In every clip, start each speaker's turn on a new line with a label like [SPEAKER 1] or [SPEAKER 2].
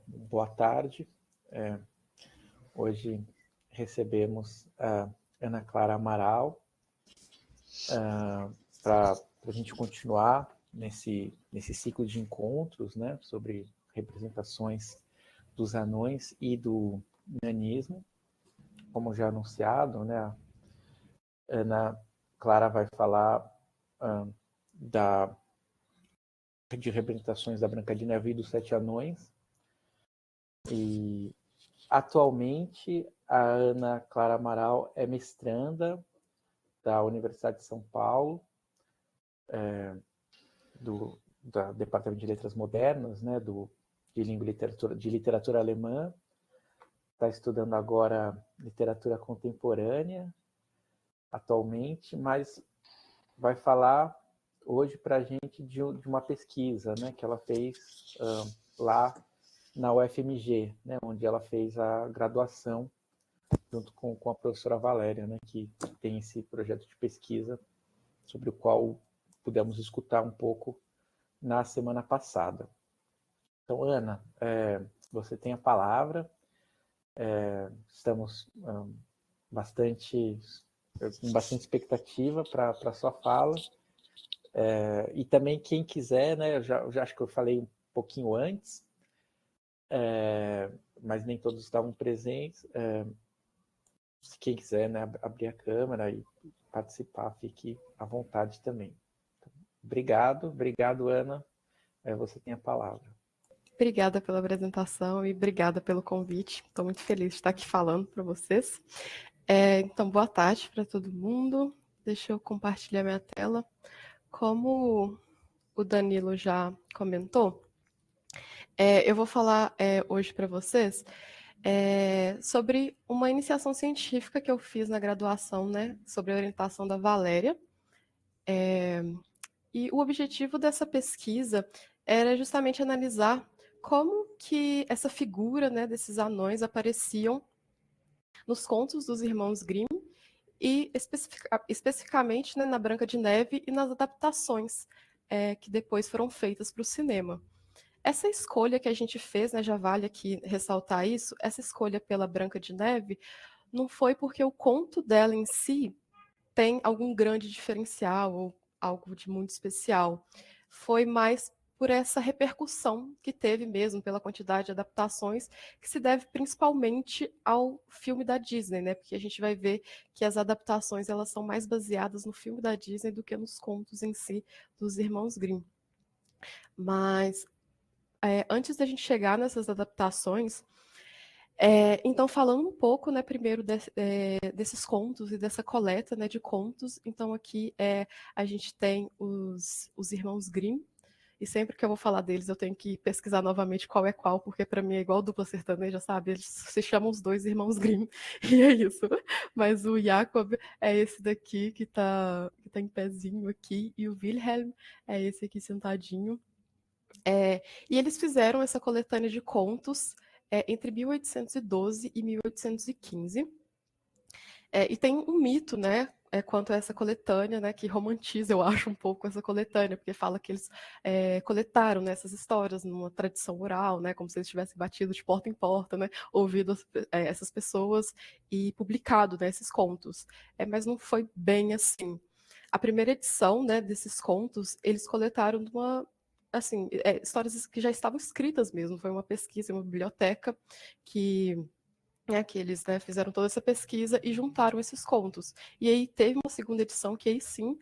[SPEAKER 1] Boa tarde. Hoje recebemos a Ana Clara Amaral para a gente continuar nesse ciclo de encontros, né, sobre representações dos anões e do nanismo. Como já anunciado, né, a Ana Clara vai falar de representações da Branca de Neve e dos Sete Anões. E atualmente a Ana Clara Amaral é mestranda da Universidade de São Paulo, do Departamento de Letras Modernas, né, de Língua e Literatura Alemã. Está estudando agora literatura contemporânea, atualmente, mas vai falar hoje para a gente de uma pesquisa, né, que ela fez lá na UFMG, né, onde ela fez a graduação junto com a professora Valéria, né, que tem esse projeto de pesquisa sobre o qual pudemos escutar um pouco na semana passada. Então, Ana, você tem a palavra. Estamos com bastante expectativa para a sua fala. E também quem quiser, né, eu já acho que eu falei um pouquinho antes, mas nem todos estavam presentes. Se quem quiser, né, abrir a câmera e participar, fique à vontade também. Então, obrigado, Ana. Você tem a palavra.
[SPEAKER 2] Obrigada pela apresentação e obrigada pelo convite. Estou muito feliz de estar aqui falando para vocês. Então, boa tarde para todo mundo. Deixa eu compartilhar minha tela. Como o Danilo já comentou, eu vou falar hoje para vocês sobre uma iniciação científica que eu fiz na graduação, né, sobre a orientação da Valéria. E o objetivo dessa pesquisa era justamente analisar como que essa figura, né, desses anões apareciam nos contos dos irmãos Grimm e especificamente, né, na Branca de Neve e nas adaptações que depois foram feitas para o cinema. Essa escolha que a gente fez, né, já vale aqui ressaltar isso, essa escolha pela Branca de Neve não foi porque o conto dela em si tem algum grande diferencial ou algo de muito especial. Foi mais por essa repercussão que teve mesmo, pela quantidade de adaptações, que se deve principalmente ao filme da Disney, né? Porque a gente vai ver que as adaptações elas são mais baseadas no filme da Disney do que nos contos em si dos irmãos Grimm. Mas antes da gente chegar nessas adaptações, então, falando um pouco, né, primeiro desses contos e dessa coleta, né, de contos, então aqui a gente tem os irmãos Grimm, e sempre que eu vou falar deles eu tenho que pesquisar novamente qual é qual, porque para mim é igual dupla sertaneja, sabe? Eles se chamam os dois irmãos Grimm, e é isso. Mas o Jacob é esse daqui que tá em pezinho aqui, e o Wilhelm é esse aqui sentadinho. E eles fizeram essa coletânea de contos entre 1812 e 1815. E tem um mito, né, quanto a essa coletânea, né, que romantiza, eu acho, um pouco essa coletânea, porque fala que eles coletaram, né, essas histórias numa tradição oral, né, como se eles tivessem batido de porta em porta, né, ouvido essas pessoas e publicado, né, esses contos. Mas não foi bem assim. A primeira edição, né, desses contos, eles coletaram numa assim, histórias que já estavam escritas mesmo. Foi uma pesquisa, uma biblioteca que eles, né, fizeram toda essa pesquisa e juntaram esses contos. E aí teve uma segunda edição que aí sim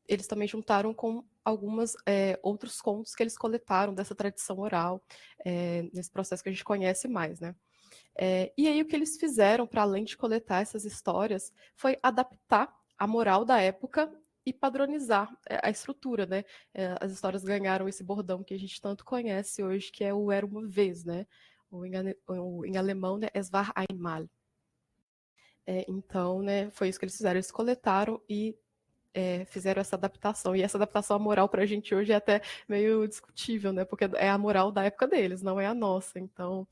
[SPEAKER 2] eles também juntaram com alguns outros contos que eles coletaram dessa tradição oral, nesse processo que a gente conhece mais, né? E aí o que eles fizeram, para além de coletar essas histórias, foi adaptar a moral da época e padronizar a estrutura, né? As histórias ganharam esse bordão que a gente tanto conhece hoje, que é o Era uma Vez, né? Em alemão, né? Es war einmal. Então, né, foi isso que eles fizeram. Eles coletaram e fizeram essa adaptação. E essa adaptação à moral para a gente hoje é até meio discutível, né? Porque é a moral da época deles, não é a nossa. Então,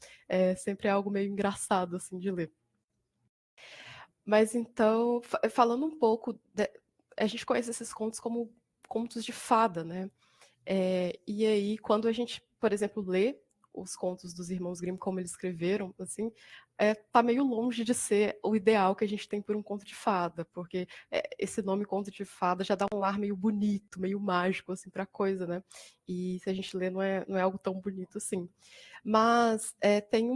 [SPEAKER 2] sempre é algo meio engraçado, assim, de ler. Mas então, falando um pouco, a gente conhece esses contos como contos de fada, né? E aí, quando a gente, por exemplo, lê os contos dos irmãos Grimm, como eles escreveram, assim, tá meio longe de ser o ideal que a gente tem por um conto de fada, porque esse nome conto de fada já dá um ar meio bonito, meio mágico, assim, pra coisa, né? E se a gente lê, não é algo tão bonito assim. Mas tem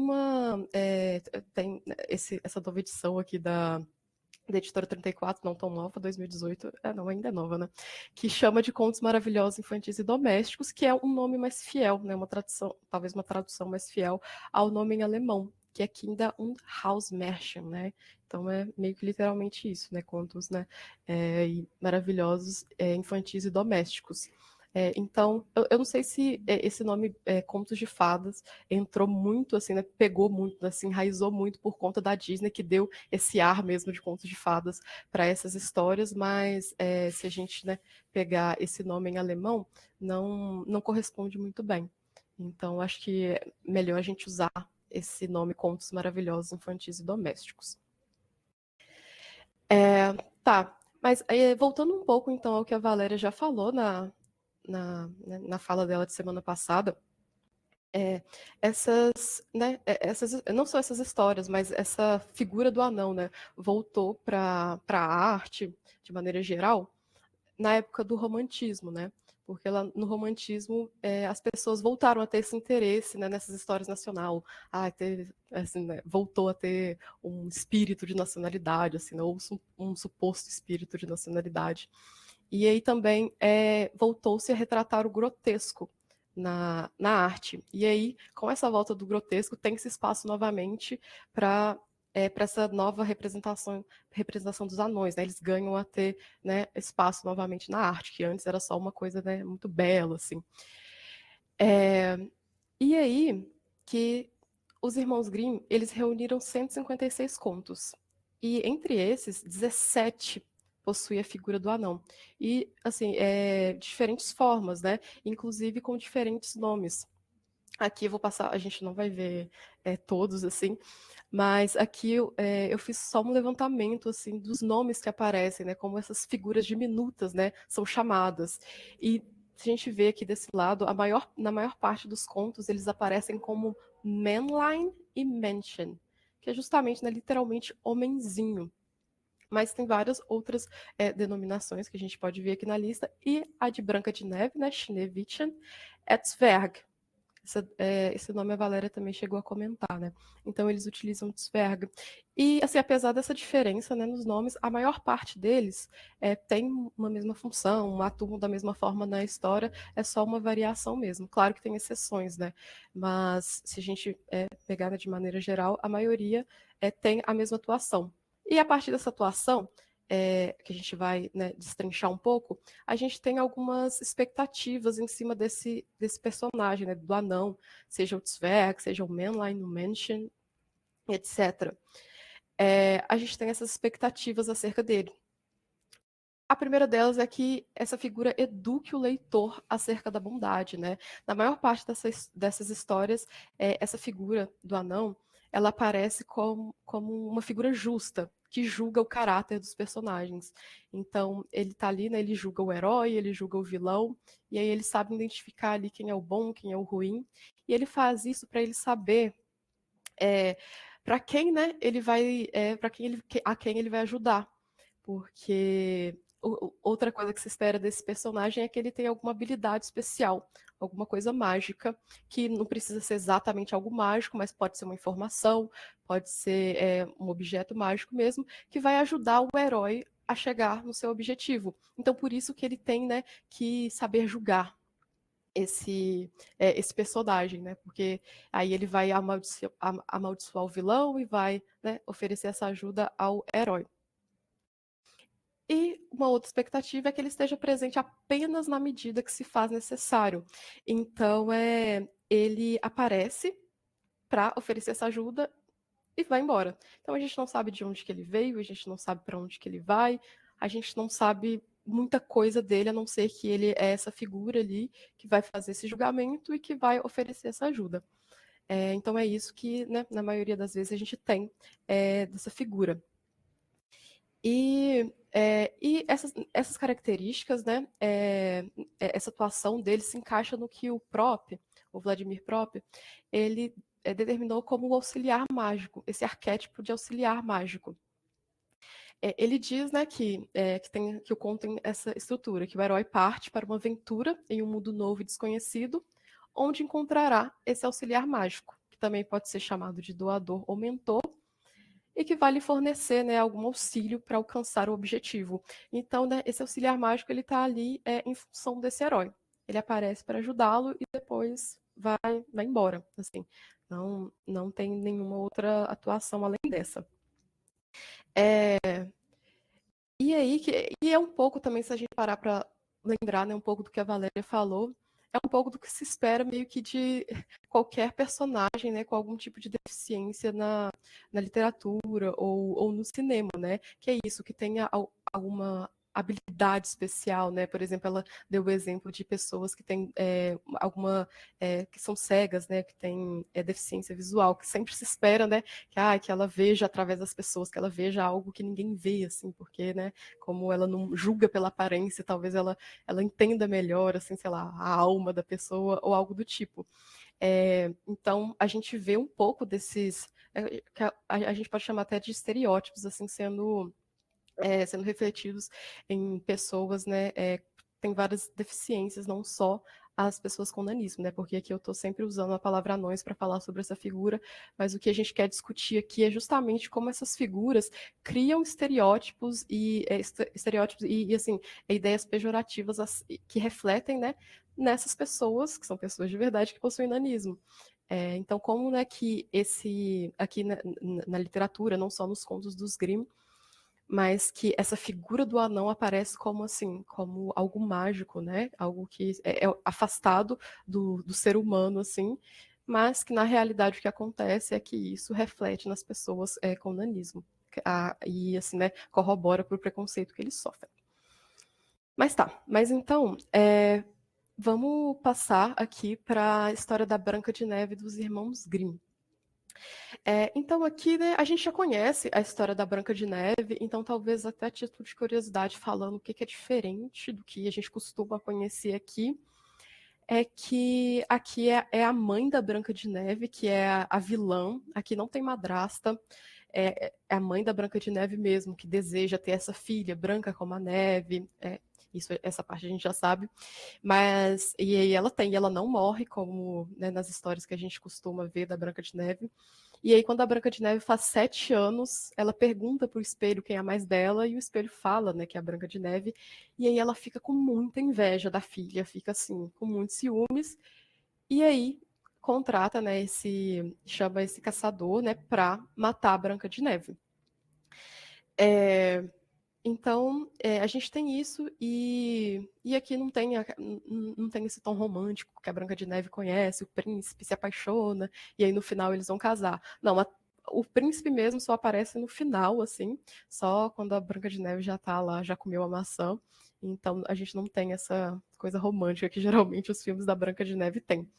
[SPEAKER 2] essa nova edição aqui da editora 34, não tão nova, 2018, não, ainda é nova, né? Que chama de Contos Maravilhosos Infantis e Domésticos, que é um nome mais fiel, né? Uma tradução, talvez uma tradução mais fiel ao nome em alemão, que é Kinder- und Hausmärchen, né? Então é meio que literalmente isso, né? Contos, né? Maravilhosos, infantis e domésticos. Então, eu não sei se esse nome Contos de Fadas entrou muito, assim, né? Pegou muito, assim, enraizou muito por conta da Disney, que deu esse ar mesmo de contos de fadas para essas histórias, mas se a gente, né, pegar esse nome em alemão, não corresponde muito bem. Então, acho que é melhor a gente usar esse nome Contos Maravilhosos Infantis e Domésticos. Tá, mas voltando um pouco então ao que a Valéria já falou na fala dela de semana passada, não só essas histórias, mas essa figura do anão, né, voltou para a arte, de maneira geral, na época do romantismo, né? Porque lá no romantismo as pessoas voltaram a ter esse interesse, né, nessas histórias nacional, assim, né, voltou a ter um espírito de nacionalidade, assim, né, ou um suposto espírito de nacionalidade. E aí também voltou-se a retratar o grotesco na arte. E aí, com essa volta do grotesco, tem-se espaço novamente para essa nova representação dos anões, né? Eles ganham a ter, né, espaço novamente na arte, que antes era só uma coisa, né, muito bela, assim. E aí que os irmãos Grimm, eles reuniram 156 contos. E entre esses, 17 possui a figura do anão. E, assim, diferentes formas, né? Inclusive com diferentes nomes. Aqui eu vou passar, a gente não vai ver todos, assim, mas aqui eu fiz só um levantamento, assim, dos nomes que aparecem, né? Como essas figuras diminutas, né? São chamadas. E se a gente vê aqui desse lado, na maior parte dos contos, eles aparecem como Männlein e Männchen, que é justamente, né, literalmente, homenzinho. Mas tem várias outras denominações que a gente pode ver aqui na lista, e a de Branca de Neve, né, Schneewittchen, é Zwerg. Esse nome a Valéria também chegou a comentar, né? Então eles utilizam Zwerg. E, assim, apesar dessa diferença, né, nos nomes, a maior parte deles tem uma mesma função, atuam da mesma forma na história, é só uma variação mesmo. Claro que tem exceções, né? Mas se a gente pegar, né, de maneira geral, a maioria tem a mesma atuação. E a partir dessa atuação, que a gente vai, né, destrinchar um pouco, a gente tem algumas expectativas em cima desse personagem, né, do anão, seja o Zwerg, seja o Männlein, o Männchen, etc. A gente tem essas expectativas acerca dele. A primeira delas é que essa figura eduque o leitor acerca da bondade, né? Na maior parte dessas histórias, essa figura do anão, ela aparece como uma figura justa, que julga o caráter dos personagens. Então, ele tá ali, né? Ele julga o herói, ele julga o vilão, e aí ele sabe identificar ali quem é o bom, quem é o ruim, e ele faz isso para ele saber para quem, né? Ele vai, a quem ele vai ajudar, porque outra coisa que se espera desse personagem é que ele tenha alguma habilidade especial, alguma coisa mágica, que não precisa ser exatamente algo mágico, mas pode ser uma informação, pode ser um objeto mágico mesmo, que vai ajudar o herói a chegar no seu objetivo. Então, por isso que ele tem, né, que saber julgar esse personagem, né? Porque aí ele vai amaldiçoar o vilão e vai, né, oferecer essa ajuda ao herói. E uma outra expectativa é que ele esteja presente apenas na medida que se faz necessário. Então, ele aparece para oferecer essa ajuda e vai embora. Então, a gente não sabe de onde que ele veio, a gente não sabe para onde que ele vai, a gente não sabe muita coisa dele, a não ser que ele é essa figura ali que vai fazer esse julgamento e que vai oferecer essa ajuda. Então, é isso que, né, na maioria das vezes, a gente tem dessa figura. E essas características, né, essa atuação dele se encaixa no que o o Vladimir Prop, ele determinou como o auxiliar mágico, esse arquétipo de auxiliar mágico. Ele diz, né, que o conto tem essa estrutura, que o herói parte para uma aventura em um mundo novo e desconhecido, onde encontrará esse auxiliar mágico, que também pode ser chamado de doador ou mentor, e que vai lhe fornecer, né, algum auxílio para alcançar o objetivo. Então, né, esse auxiliar mágico ele está ali em função desse herói. Ele aparece para ajudá-lo e depois vai embora. Assim, não tem nenhuma outra atuação além dessa. E é um pouco também, se a gente parar para lembrar, né, um pouco do que a Valéria falou, é um pouco do que se espera meio que de qualquer personagem, né, com algum tipo de deficiência na literatura ou no cinema, né, que é isso, que tenha alguma habilidade especial, né, por exemplo, ela deu o exemplo de pessoas que têm que são cegas, né, que têm deficiência visual, que sempre se espera, né, que ela veja através das pessoas, que ela veja algo que ninguém vê, assim, porque, né, como ela não julga pela aparência, talvez ela entenda melhor, assim, sei lá, a alma da pessoa ou algo do tipo. Então, a gente vê um pouco desses, que a gente pode chamar até de estereótipos, assim, sendo refletidos em pessoas, né, tem várias deficiências, não só as pessoas com nanismo, né, porque aqui eu estou sempre usando a palavra anões para falar sobre essa figura, mas o que a gente quer discutir aqui é justamente como essas figuras criam estereótipos e assim, ideias pejorativas que refletem, né, nessas pessoas, que são pessoas de verdade que possuem nanismo. Então, como, né, que aqui na literatura, não só nos contos dos Grimm, mas que essa figura do anão aparece como assim, como algo mágico, né? Algo que é afastado do ser humano, assim, mas que na realidade o que acontece é que isso reflete nas pessoas com nanismo. E assim, né, corrobora para o preconceito que eles sofrem. Mas então, vamos passar aqui para a história da Branca de Neve e dos irmãos Grimm. Então aqui, né, a gente já conhece a história da Branca de Neve, então talvez até a título de curiosidade falando o que é diferente do que a gente costuma conhecer aqui, é que aqui é a mãe da Branca de Neve, que é a vilã, aqui não tem madrasta, é a mãe da Branca de Neve mesmo, que deseja ter essa filha branca como a neve, essa parte a gente já sabe, mas e aí ela não morre, como, né, nas histórias que a gente costuma ver da Branca de Neve. E aí, quando a Branca de Neve faz 7 anos, ela pergunta pro espelho quem é mais dela, e o espelho fala, né, que é a Branca de Neve. E aí ela fica com muita inveja da filha, fica assim, com muitos ciúmes. E aí contrata, né, chama esse caçador, né, pra matar a Branca de Neve. Então, a gente tem isso, e aqui não tem esse tom romântico que a Branca de Neve conhece, o príncipe se apaixona, e aí no final eles vão casar. Não, o príncipe mesmo só aparece no final, assim, só quando a Branca de Neve já tá lá, já comeu a maçã. Então a gente não tem essa coisa romântica que geralmente os filmes da Branca de Neve têm.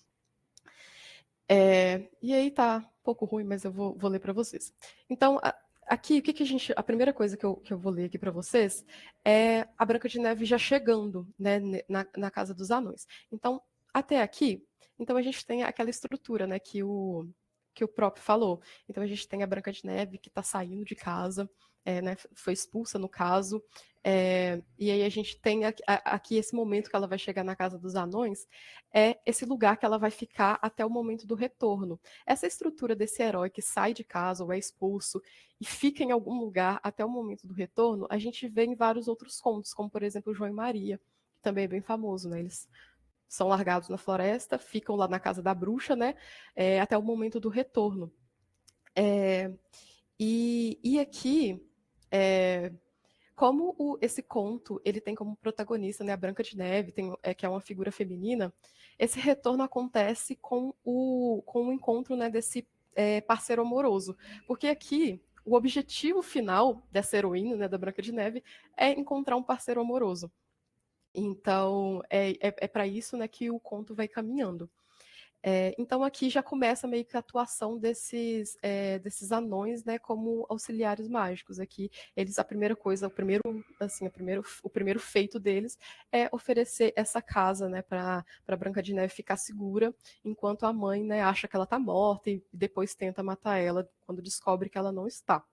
[SPEAKER 2] E aí tá um pouco ruim, mas eu vou ler para vocês. Então, aqui, a primeira coisa que eu vou ler aqui para vocês é a Branca de Neve já chegando, né, na casa dos anões. Então, até aqui, então a gente tem aquela estrutura, né, que o próprio falou. Então a gente tem a Branca de Neve que está saindo de casa, né, foi expulsa no caso, e aí a gente tem aqui esse momento que ela vai chegar na casa dos anões, é esse lugar que ela vai ficar até o momento do retorno. Essa estrutura desse herói que sai de casa ou é expulso e fica em algum lugar até o momento do retorno, a gente vê em vários outros contos, como por exemplo João e Maria, que também é bem famoso, né? Eles são largados na floresta, ficam lá na casa da bruxa, né? Até o momento do retorno. E aqui, como esse conto ele tem como protagonista, né, a Branca de Neve, que é uma figura feminina, esse retorno acontece com o encontro, né, desse parceiro amoroso. Porque aqui o objetivo final dessa heroína, né, da Branca de Neve, é encontrar um parceiro amoroso. Então, para isso, né, que o conto vai caminhando. Então aqui já começa meio que a atuação desses anões, né, como auxiliares mágicos. Aqui a primeira coisa, o primeiro feito deles é oferecer essa casa, né, para Branca de Neve ficar segura, enquanto a mãe, né, acha que ela está morta e depois tenta matar ela quando descobre que ela não está.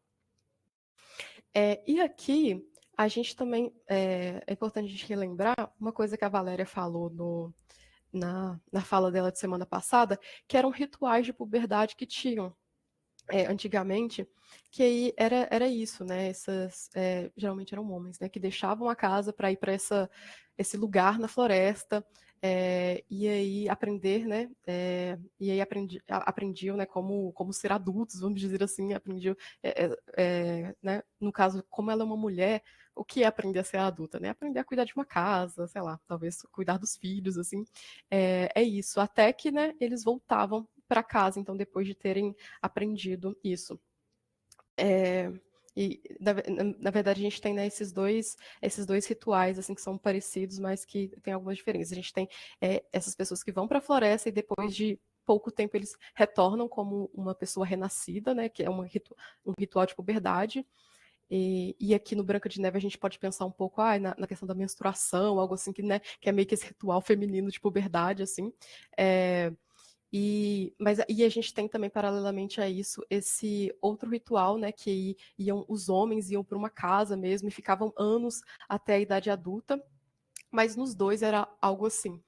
[SPEAKER 2] E aqui a gente também é importante a gente relembrar uma coisa que a Valéria falou na fala dela de semana passada, que eram rituais de puberdade que tinham antigamente, que aí era isso, né? Geralmente eram homens, né? Que deixavam a casa para ir para esse lugar na floresta, e aí aprender, né? E aí aprendiam, né? Como ser adultos, vamos dizer assim, aprendiam, né? No caso, como ela é uma mulher, o que é aprender a ser adulta, né? Aprender a cuidar de uma casa, sei lá, talvez cuidar dos filhos, assim. É isso. Até que, né? Eles voltavam para casa, então depois de terem aprendido isso. E na verdade a gente tem, né, esses dois rituais assim que são parecidos, mas que tem algumas diferenças. A gente tem essas pessoas que vão para a floresta e depois de pouco tempo eles retornam como uma pessoa renascida, né, que é um ritual de puberdade. E aqui no Branca de Neve a gente pode pensar um pouco na questão da menstruação, algo assim que, né, que é meio que esse ritual feminino de puberdade, assim. E a gente tem também, paralelamente a isso, esse outro ritual, né, que os homens iam para uma casa mesmo e ficavam anos até a idade adulta, mas nos dois era algo assim,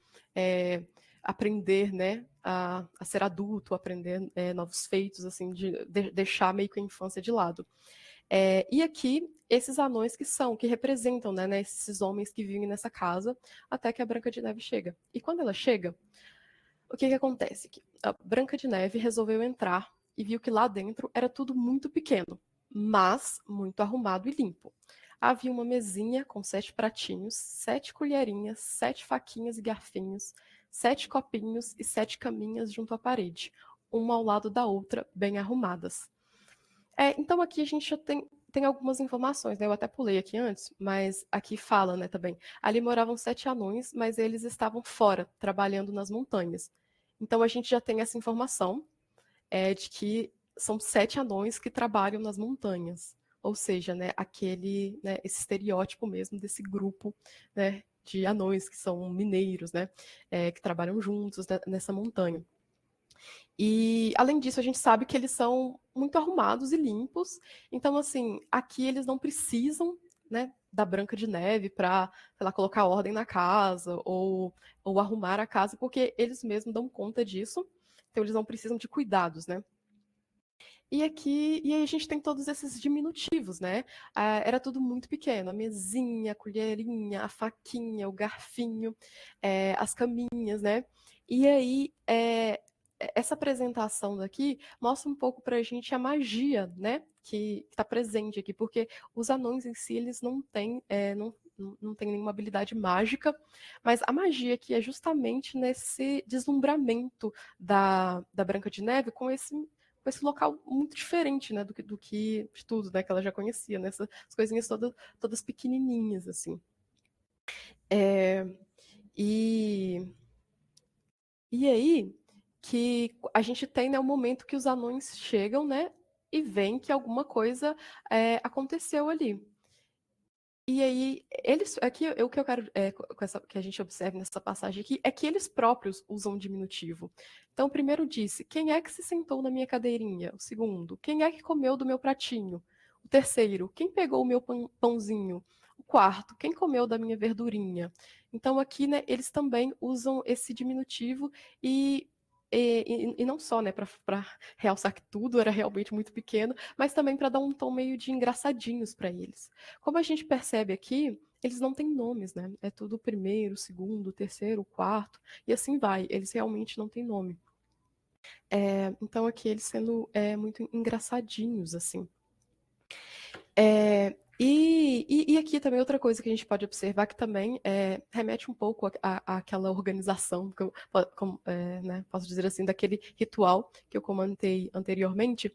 [SPEAKER 2] aprender, né, a ser adulto, aprender novos feitos, assim, de deixar meio que a infância de lado. E aqui, esses anões que representam, né, esses homens que vivem nessa casa, até que a Branca de Neve chega. E quando ela chega, o que acontece? A Branca de Neve resolveu entrar e viu que lá dentro era tudo muito pequeno, mas muito arrumado e limpo. Havia uma mesinha com 7 pratinhos, 7 colherinhas, 7 faquinhas e garfinhos, 7 copinhos e 7 caminhas junto à parede, uma ao lado da outra, bem arrumadas. Então aqui a gente já tem algumas informações, né? Eu até pulei aqui antes, mas aqui fala, né, também. Ali moravam 7 anões, mas eles estavam fora, trabalhando nas montanhas. Então a gente já tem essa informação de que são 7 anões que trabalham nas montanhas. Ou seja, né, esse estereótipo mesmo desse grupo, né, de anões que são mineiros, né, que trabalham juntos nessa montanha. E, além disso, a gente sabe que eles são muito arrumados e limpos. Então, assim, aqui eles não precisam, né, da Branca de Neve para, sei lá, colocar ordem na casa ou arrumar a casa, porque eles mesmos dão conta disso. Então, eles não precisam de cuidados, né? E aí a gente tem todos esses diminutivos, né? Era tudo muito pequeno, a mesinha, a colherinha, a faquinha, o garfinho, as caminhas, né? E aí, essa apresentação daqui mostra um pouco pra gente a magia, né? Que está presente aqui, porque os anões em si, eles não têm, não tem nenhuma habilidade mágica, mas a magia aqui é justamente nesse deslumbramento da Branca de Neve com esse local muito diferente, né, do que de tudo, né, que ela já conhecia, né, essas coisinhas todas pequenininhas, assim. E aí que a gente tem, né, o momento que os anões chegam, né, e veem que alguma coisa aconteceu ali. E aí, aqui, o que eu quero que a gente observe nessa passagem aqui é que eles próprios usam o diminutivo. Então, o primeiro disse: quem é que se sentou na minha cadeirinha? O segundo: quem é que comeu do meu pratinho? O terceiro: quem pegou o meu pãozinho? O quarto: quem comeu da minha verdurinha? Então, aqui, né, eles também usam esse diminutivo e não só, né, para realçar que tudo era realmente muito pequeno, mas também para dar um tom meio de engraçadinhos para eles. Como a gente percebe aqui, eles não têm nomes, né? É tudo o primeiro, o segundo, o terceiro, o quarto, e assim vai. Eles realmente não têm nome. Então aqui eles sendo muito engraçadinhos, assim. E aqui também outra coisa que a gente pode observar que também remete um pouco àquela organização, né, posso dizer assim, daquele ritual que eu comentei anteriormente,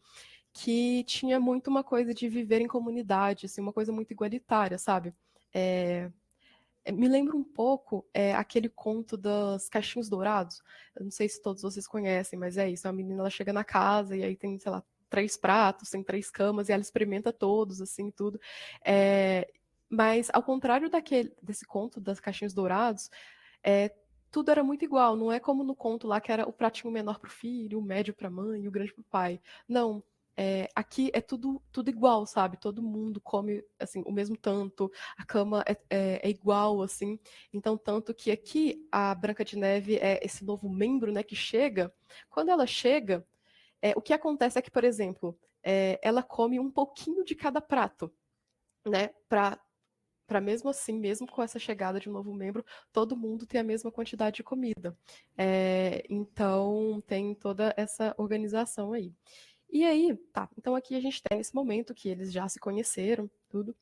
[SPEAKER 2] que tinha muito uma coisa de viver em comunidade, assim, uma coisa muito igualitária, sabe? me lembra um pouco aquele conto dos Caixinhos Dourados. Eu não sei se todos vocês conhecem, mas é isso. A menina ela chega na casa e aí tem, sei lá, 3 pratos, tem 3 camas e ela experimenta todos, assim, tudo. Mas ao contrário desse conto das Caixinhos Dourados, tudo era muito igual. Não é como no conto lá que era o pratinho menor para o filho, o médio para a mãe e o grande para o pai. Não. Aqui é tudo igual, sabe? Todo mundo come assim o mesmo tanto, a cama é igual, assim. Então, tanto que aqui a Branca de Neve é esse novo membro, né, que chega. Quando ela chega, o que acontece é que, por exemplo, ela come um pouquinho de cada prato, né? Para mesmo assim, mesmo com essa chegada de um novo membro, todo mundo tem a mesma quantidade de comida. Então, tem toda essa organização aí. E aí, tá, então aqui a gente tem esse momento que eles já se conheceram, tudo.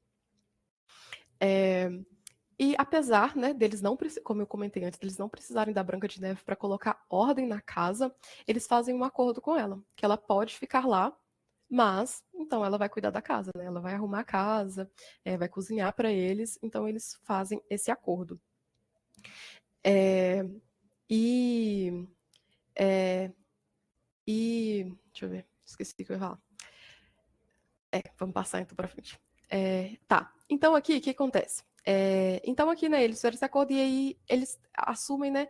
[SPEAKER 2] E apesar, né, deles não, como eu comentei antes, deles não precisarem da Branca de Neve para colocar ordem na casa, eles fazem um acordo com ela, que ela pode ficar lá, mas então ela vai cuidar da casa, né? Ela vai arrumar a casa, vai cozinhar para eles, então eles fazem esse acordo. E deixa eu ver, esqueci o que eu ia falar. Vamos passar então para frente. Tá, então aqui o que acontece? Então aqui, né, eles fizeram esse acordo e aí eles assumem, né,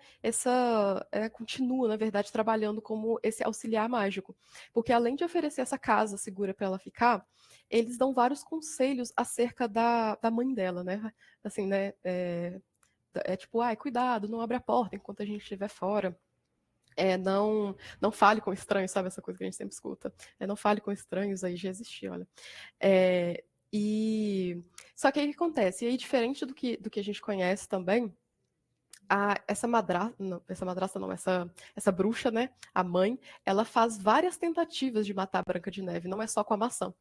[SPEAKER 2] continuam, na verdade, trabalhando como esse auxiliar mágico. Porque além de oferecer essa casa segura para ela ficar, eles dão vários conselhos acerca da mãe dela, né? Assim, né, tipo, cuidado, não abre a porta enquanto a gente estiver fora. Não fale com estranhos, sabe essa coisa que a gente sempre escuta? Não fale com estranhos, aí já existia, olha. Só que aí o que acontece? E aí, diferente do que a gente conhece também, essa bruxa, né, a mãe, ela faz várias tentativas de matar a Branca de Neve, não é só com a maçã.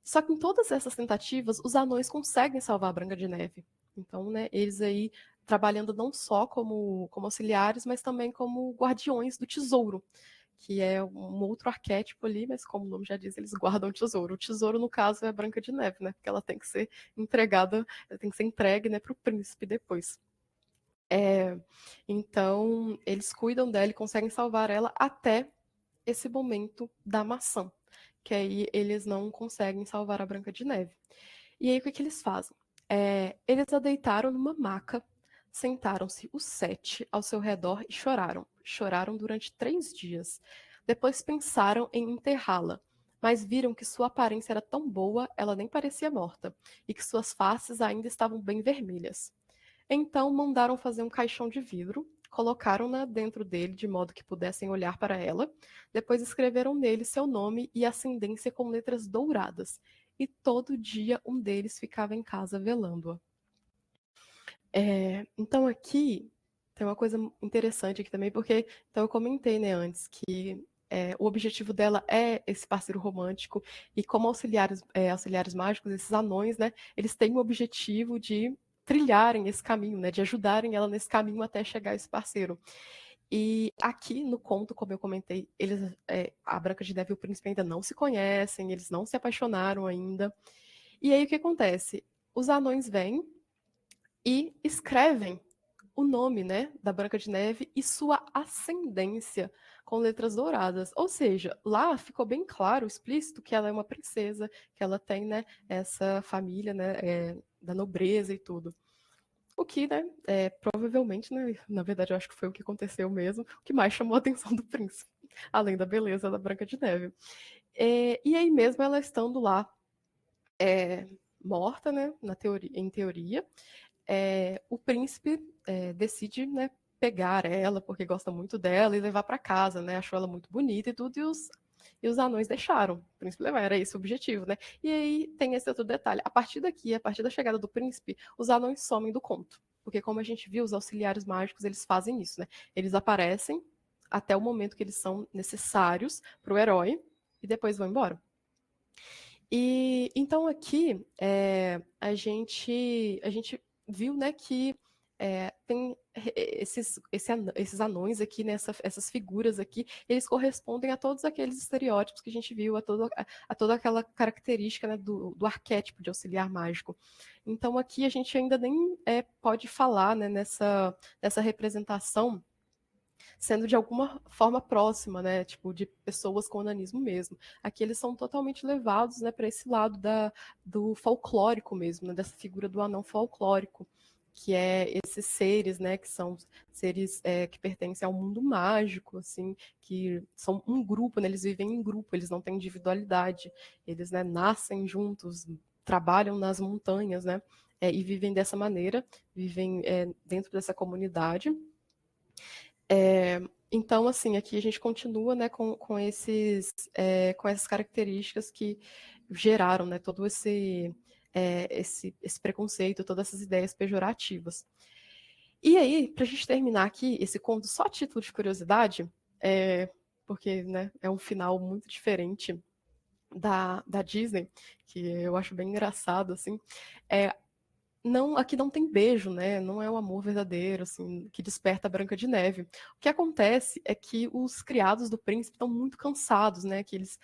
[SPEAKER 2] Só que em todas essas tentativas, os anões conseguem salvar a Branca de Neve. Então, né, eles aí trabalhando não só como auxiliares, mas também como guardiões do tesouro, que é um outro arquétipo ali, mas como o nome já diz, eles guardam o tesouro. O tesouro, no caso, é a Branca de Neve, né? Porque ela tem que ser entregada, tem que ser entregue, né, para o príncipe depois. Então, eles cuidam dela e conseguem salvar ela até esse momento da maçã, que aí eles não conseguem salvar a Branca de Neve. E aí o que eles fazem? Eles a deitaram numa maca, sentaram-se os 7 ao seu redor e choraram. Choraram durante 3 dias. Depois pensaram em enterrá-la, mas viram que sua aparência era tão boa, ela nem parecia morta, e que suas faces ainda estavam bem vermelhas. Então mandaram fazer um caixão de vidro, colocaram-na dentro dele de modo que pudessem olhar para ela, depois escreveram nele seu nome e ascendência com letras douradas, e todo dia um deles ficava em casa velando-a. Então aqui tem uma coisa interessante aqui também, porque então eu comentei, né, antes que o objetivo dela é esse parceiro romântico, e como auxiliares mágicos, esses anões, né, eles têm o objetivo de trilharem esse caminho, né, de ajudarem ela nesse caminho até chegar a esse parceiro. E aqui no conto, como eu comentei, a Branca de Neve e o príncipe ainda não se conhecem, eles não se apaixonaram ainda. E aí o que acontece? Os anões vêm e escrevem o nome, né, da Branca de Neve e sua ascendência com letras douradas. Ou seja, lá ficou bem claro, explícito, que ela é uma princesa, que ela tem, né, essa família, né, da nobreza e tudo. O que, né, provavelmente, né, na verdade eu acho que foi o que aconteceu mesmo, o que mais chamou a atenção do príncipe, além da beleza da Branca de Neve. E aí mesmo ela estando lá, morta, né, em teoria, o príncipe decide, né, pegar ela, porque gosta muito dela, e levar para casa, né, achou ela muito bonita e tudo, e os anões deixaram o príncipe levar, era esse o objetivo, né? E aí tem esse outro detalhe, a partir daqui, a partir da chegada do príncipe, os anões somem do conto, porque como a gente viu, os auxiliares mágicos, eles fazem isso, né? Eles aparecem até o momento que eles são necessários para o herói, e depois vão embora. E então aqui a gente viu, né, que tem esses anões aqui, né, essas figuras aqui, eles correspondem a todos aqueles estereótipos que a gente viu, a toda aquela característica, né, do arquétipo de auxiliar mágico. Então aqui a gente ainda nem pode falar, né, nessa representação sendo de alguma forma próxima, né, tipo de pessoas com onanismo mesmo. Aqui eles são totalmente levados, né, para esse lado do folclórico mesmo, né, dessa figura do anão folclórico, que é esses seres, né, que são seres que pertencem ao mundo mágico, assim, que são um grupo, né, eles vivem em grupo, eles não têm individualidade, eles, né, nascem juntos, trabalham nas montanhas, né, e vivem dessa maneira, vivem dentro dessa comunidade. Então, assim, aqui a gente continua, né, com essas características que geraram, né, todo esse preconceito, todas essas ideias pejorativas. E aí, para a gente terminar aqui esse conto só a título de curiosidade, porque, né, é um final muito diferente da Disney, que eu acho bem engraçado, assim, aqui não tem beijo, né? Não é o amor verdadeiro, assim, que desperta a Branca de Neve. O que acontece é que os criados do príncipe estão muito cansados, né? Que eles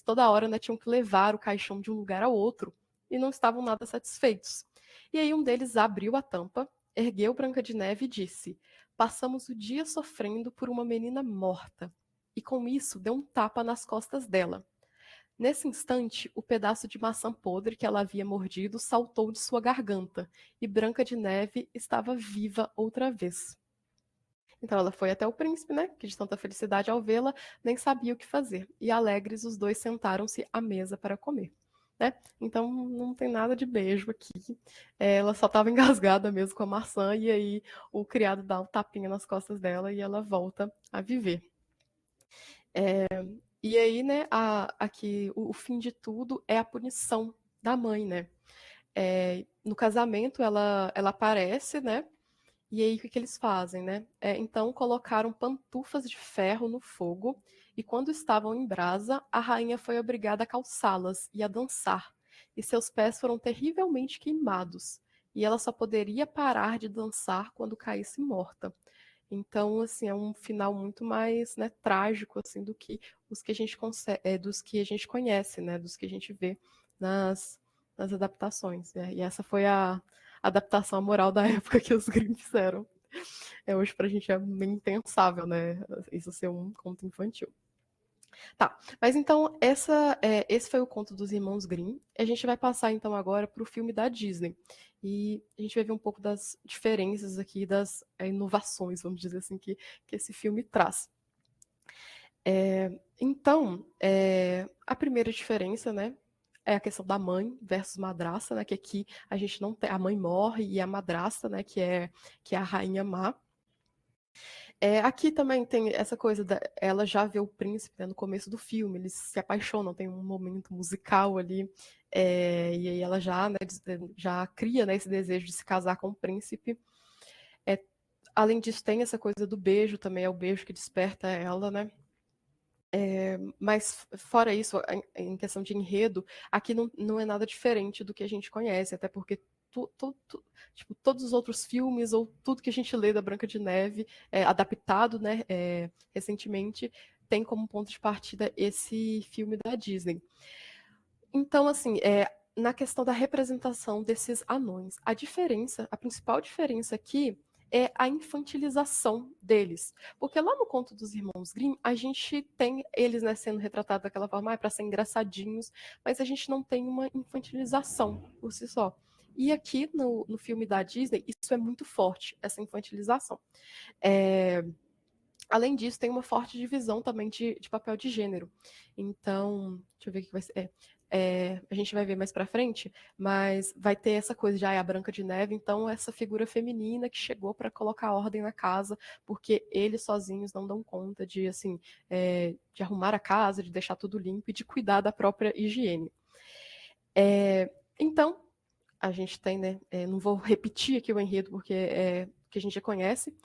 [SPEAKER 2] toda hora, né, tinham que levar o caixão de um lugar ao outro e não estavam nada satisfeitos. E aí um deles abriu a tampa, ergueu Branca de Neve e disse: "Passamos o dia sofrendo por uma menina morta." E com isso deu um tapa nas costas dela. Nesse instante, o pedaço de maçã podre que ela havia mordido saltou de sua garganta, e Branca de Neve estava viva outra vez. Então ela foi até o príncipe, né, que de tanta felicidade ao vê-la, nem sabia o que fazer. E alegres, os dois sentaram-se à mesa para comer. Né? Então não tem nada de beijo aqui. Ela só estava engasgada mesmo com a maçã, e aí o criado dá um tapinha nas costas dela e ela volta a viver. E aí, né, aqui o fim de tudo é a punição da mãe, né? No casamento ela aparece, né? E aí o que eles fazem, né? Então colocaram pantufas de ferro no fogo e quando estavam em brasa, a rainha foi obrigada a calçá-las e a dançar. E seus pés foram terrivelmente queimados. E ela só poderia parar de dançar quando caísse morta. Então, assim, é um final muito mais, né, trágico, assim, do que os que a gente dos que a gente conhece, né, dos que a gente vê nas adaptações. Né? E essa foi a adaptação moral da época que os Grimm fizeram. Hoje pra gente é meio impensável, né, isso ser um conto infantil. Tá, mas então esse foi o conto dos irmãos Grimm. A gente vai passar então agora para o filme da Disney. E a gente vai ver um pouco das diferenças aqui, das inovações, vamos dizer assim, que esse filme traz. Então, a primeira diferença, né, é a questão da mãe versus madrasta, né, que aqui a gente não tem, a mãe morre e a madrasta, né, que é a rainha má. Aqui também tem essa coisa ela já vê o príncipe, né, no começo do filme, eles se apaixonam, tem um momento musical ali, e aí ela já, né, já cria, né, esse desejo de se casar com o príncipe. Além disso, tem essa coisa do beijo também, é o beijo que desperta ela, né? Mas fora isso, em questão de enredo, aqui não é nada diferente do que a gente conhece, até porque tipo, todos os outros filmes ou tudo que a gente lê da Branca de Neve, adaptado, né, recentemente, tem como ponto de partida esse filme da Disney. Então, assim, na questão da representação desses anões, a principal diferença aqui é a infantilização deles. Porque lá no conto dos irmãos Grimm, a gente tem eles, né, sendo retratados daquela forma, para ser engraçadinhos, mas a gente não tem uma infantilização por si só. E aqui no filme da Disney, isso é muito forte, essa infantilização. Além disso, tem uma forte divisão também de papel de gênero. Então, deixa eu ver o que vai ser. A gente vai ver mais pra frente, mas vai ter essa coisa de a Branca de Neve, então essa figura feminina que chegou para colocar ordem na casa, porque eles sozinhos não dão conta de, assim, de arrumar a casa, de deixar tudo limpo e de cuidar da própria higiene. Então, a gente tem, né? Não vou repetir aqui o enredo, porque que a gente já conhece,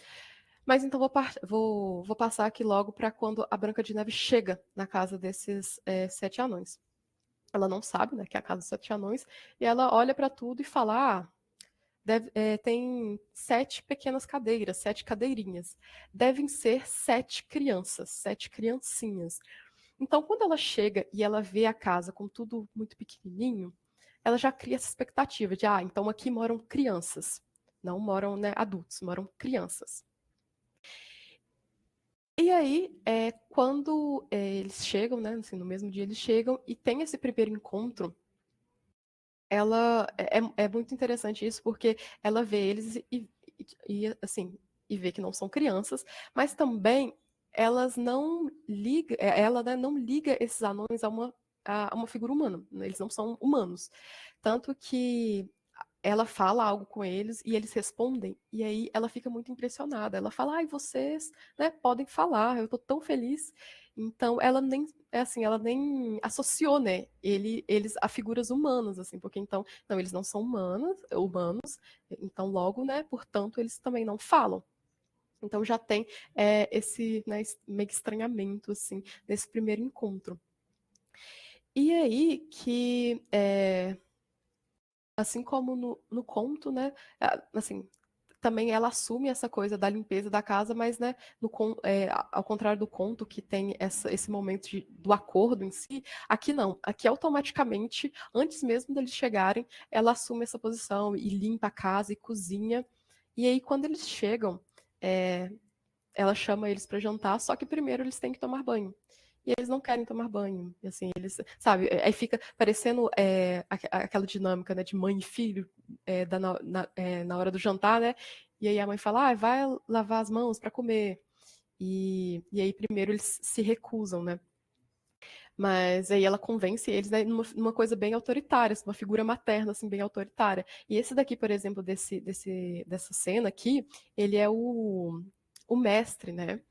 [SPEAKER 2] mas então vou passar aqui logo para quando a Branca de Neve chega na casa desses 7 anões. Ela não sabe, né, que é a casa dos 7 anões, e ela olha para tudo e fala: tem 7 pequenas cadeiras, 7 cadeirinhas. Devem ser 7 crianças, 7 criancinhas. Então, quando ela chega e ela vê a casa com tudo muito pequenininho, ela já cria essa expectativa de, então aqui moram crianças. Não moram, né, adultos, moram crianças. E aí, quando eles chegam, né, assim, no mesmo dia eles chegam e tem esse primeiro encontro, ela é muito interessante isso, porque ela vê eles assim, e vê que não são crianças, mas também elas não ligam, ela, né, não liga esses anões a uma figura humana, né, eles não são humanos. Tanto que ela fala algo com eles e eles respondem, e aí ela fica muito impressionada. Ela fala, ai, vocês, né, podem falar, eu tô tão feliz. Então, ela nem, ela nem associou, né, eles a figuras humanas, assim, porque então, não, eles não são humanos, então logo, né, portanto, eles também não falam. Então já tem esse, né, meio que estranhamento, assim, nesse primeiro encontro. E aí que assim como no conto, né? Assim, também ela assume essa coisa da limpeza da casa, mas, né, ao contrário do conto, que tem esse momento do acordo em si, aqui não. Aqui, automaticamente, antes mesmo deles chegarem, ela assume essa posição e limpa a casa e cozinha. E aí, quando eles chegam, ela chama eles para jantar, só que primeiro eles têm que tomar banho. E eles não querem tomar banho. E, assim, eles, sabe, aí fica parecendo aquela dinâmica, né, de mãe e filho na hora do jantar, né? E aí a mãe fala, vai lavar as mãos para comer. E aí primeiro eles se recusam, né? Mas aí ela convence eles, né, numa coisa bem autoritária, assim, uma figura materna, assim, bem autoritária. E esse daqui, por exemplo, dessa cena aqui, ele é o mestre, né?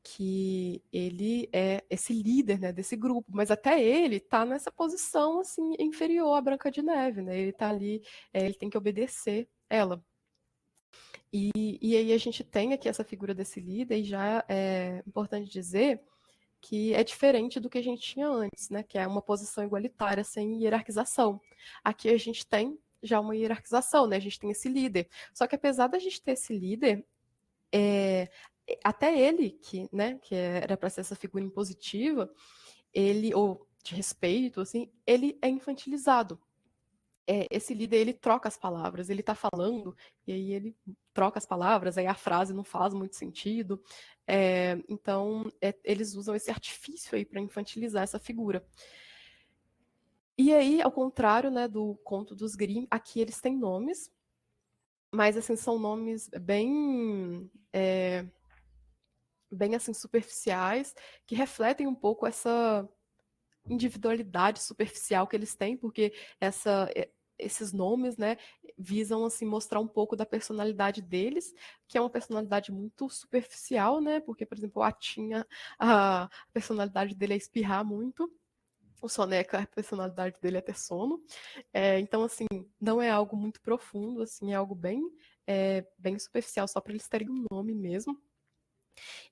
[SPEAKER 2] Que ele é esse líder, né, desse grupo, mas até ele tá nessa posição, assim, inferior à Branca de Neve, né? Ele tá ali, ele tem que obedecer ela. E aí a gente tem aqui essa figura desse líder, e já é importante dizer que é diferente do que a gente tinha antes, né? Que é uma posição igualitária, sem hierarquização. Aqui a gente tem já uma hierarquização, né? A gente tem esse líder. Só que apesar da gente ter esse líder, até ele, né, que era para ser essa figura impositiva, ele, ou de respeito, assim, ele é infantilizado. Esse líder, ele troca as palavras, ele tá falando, e aí ele troca as palavras, aí a frase não faz muito sentido. Então, eles usam esse artifício aí para infantilizar essa figura. E aí, ao contrário, né, do conto dos Grimm, aqui eles têm nomes, mas, assim, são nomes bem assim, superficiais, que refletem um pouco essa individualidade superficial que eles têm, porque esses nomes, né, visam assim mostrar um pouco da personalidade deles, que é uma personalidade muito superficial, né? Porque, por exemplo, o Atinha, a personalidade dele é espirrar muito. O Soneca, a personalidade dele é ter sono. Então, assim, não é algo muito profundo, assim, é algo bem superficial, só para eles terem um nome mesmo.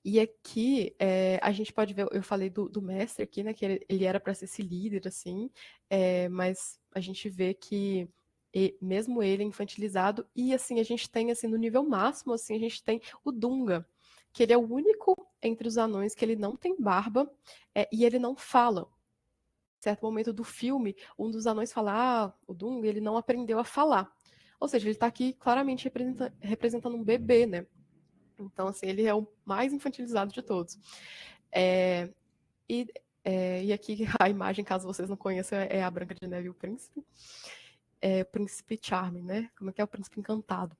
[SPEAKER 2] E aqui a gente pode ver, eu falei do mestre aqui, né, que ele era para ser esse líder, assim, mas a gente vê que mesmo ele é infantilizado, e assim, a gente tem, assim, no nível máximo, assim, a gente tem o Dunga, que ele é o único entre os anões que ele não tem barba, e ele não fala. Em certo momento do filme, um dos anões fala, o Dunga, ele não aprendeu a falar. Ou seja, ele está aqui claramente representando um bebê, né? Então, assim, ele é o mais infantilizado de todos. E aqui a imagem, caso vocês não conheçam, é a Branca de Neve e o Príncipe. O Príncipe Charming, né? Como é que é o Príncipe Encantado?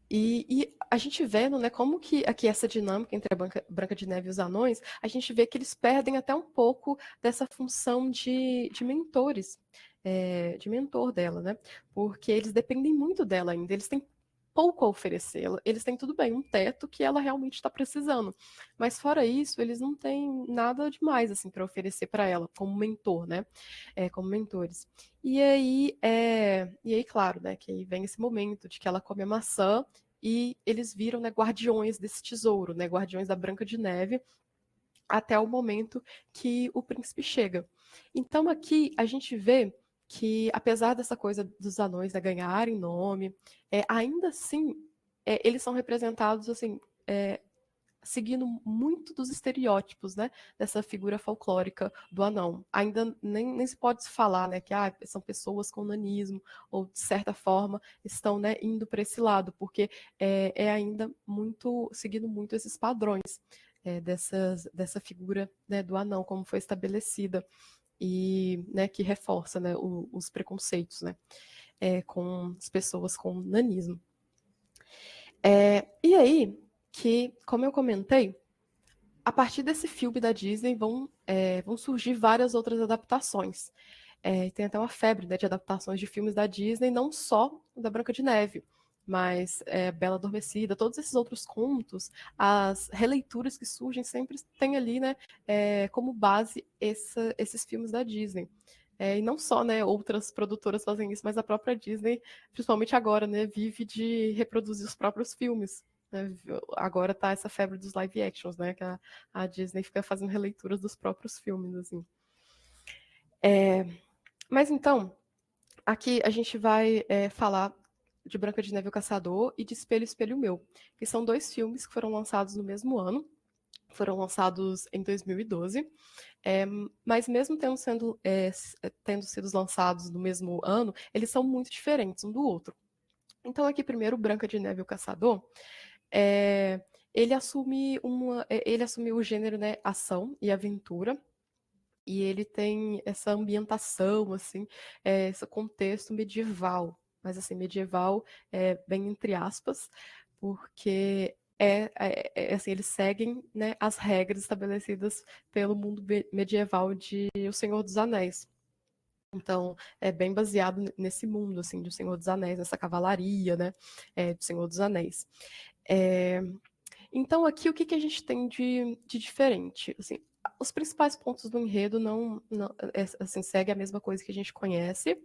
[SPEAKER 2] E a gente vendo, né, como que aqui essa dinâmica entre a Branca de Neve e os anões, a gente vê que eles perdem até um pouco dessa função de mentores, de mentor dela, né? Porque eles dependem muito dela ainda, eles têm pouco a oferecer. Eles têm tudo bem, um teto que ela realmente está precisando. Mas fora isso, eles não têm nada demais assim para oferecer para ela como mentor, né? Como mentores. E aí, claro, né, que aí vem esse momento de que ela come a maçã e eles viram, né, guardiões desse tesouro, né, guardiões da Branca de Neve, até o momento que o príncipe chega. Então aqui a gente vê que, apesar dessa coisa dos anões, né, ganharem nome, ainda assim, eles são representados, assim, seguindo muito dos estereótipos, né, dessa figura folclórica do anão. Ainda nem se pode falar, né, que são pessoas com nanismo, ou de certa forma estão, né, indo para esse lado, porque ainda muito, seguindo muito esses padrões dessa figura, né, do anão, como foi estabelecida, e, né, que reforça, né, os preconceitos, né, com as pessoas com nanismo. E aí, que, como eu comentei, a partir desse filme da Disney vão surgir várias outras adaptações. Tem até uma febre, né, de adaptações de filmes da Disney, não só da Branca de Neve, mas Bela Adormecida, todos esses outros contos, as releituras que surgem sempre têm ali, né, como base esses filmes da Disney. E não só, né, outras produtoras fazem isso, mas a própria Disney, principalmente agora, né, vive de reproduzir os próprios filmes. Né? Agora tá essa febre dos live actions, né, que a Disney fica fazendo releituras dos próprios filmes, assim. Mas então, aqui a gente vai falar de Branca de Neve e o Caçador e de Espelho, Espelho Meu, que são 2 filmes que foram lançados no mesmo ano, foram lançados em 2012, mas mesmo tendo sido lançados no mesmo ano, eles são muito diferentes um do outro. Então aqui primeiro Branca de Neve e o Caçador, ele assume o gênero, né, ação e aventura, e ele tem essa ambientação, assim, esse contexto medieval, mas assim, medieval bem entre aspas, porque assim, eles seguem, né, as regras estabelecidas pelo mundo medieval de O Senhor dos Anéis. Então, é bem baseado nesse mundo, assim, do Senhor dos Anéis, nessa cavalaria, né, do Senhor dos Anéis. Então, aqui, o que a gente tem de diferente? Assim, os principais pontos do enredo não assim, segue a mesma coisa que a gente conhece,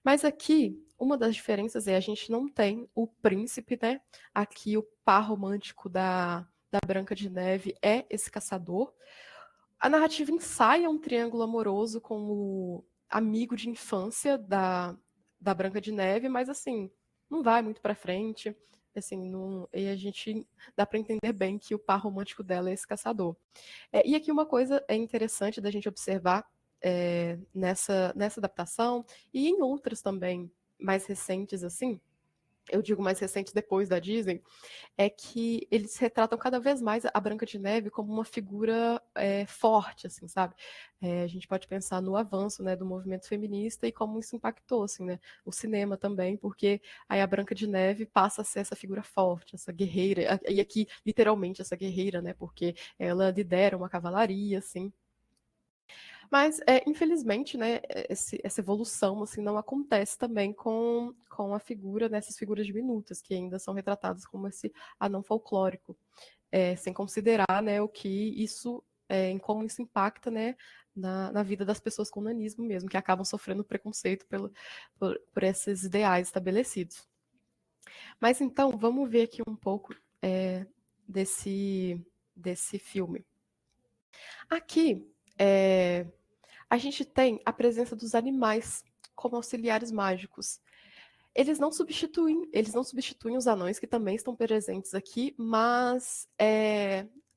[SPEAKER 2] mas aqui, uma das diferenças é a gente não tem o príncipe, né? Aqui, o par romântico da Branca de Neve é esse caçador. A narrativa ensaia um triângulo amoroso com o amigo de infância da Branca de Neve, mas assim, não vai muito pra frente. Assim, não, e a gente dá para entender bem que o par romântico dela é esse caçador. E aqui uma coisa interessante da gente observar nessa adaptação e em outras também mais recentes, assim, eu digo mais recentes depois da Disney, é que eles retratam cada vez mais a Branca de Neve como uma figura forte, assim, sabe? A gente pode pensar no avanço, né, do movimento feminista e como isso impactou, assim, né, o cinema também, porque aí a Branca de Neve passa a ser essa figura forte, essa guerreira, e aqui literalmente essa guerreira, né, porque ela lidera uma cavalaria, assim. Mas, infelizmente, né, essa evolução assim, não acontece também com a figura, nessas figuras diminutas, que ainda são retratadas como esse anão folclórico, sem considerar, né, o que isso, em como isso impacta, né, na vida das pessoas com nanismo mesmo, que acabam sofrendo preconceito por esses ideais estabelecidos. Mas então, vamos ver aqui um pouco desse filme. Aqui, a gente tem a presença dos animais como auxiliares mágicos. Eles não substituem os anões, que também estão presentes aqui, mas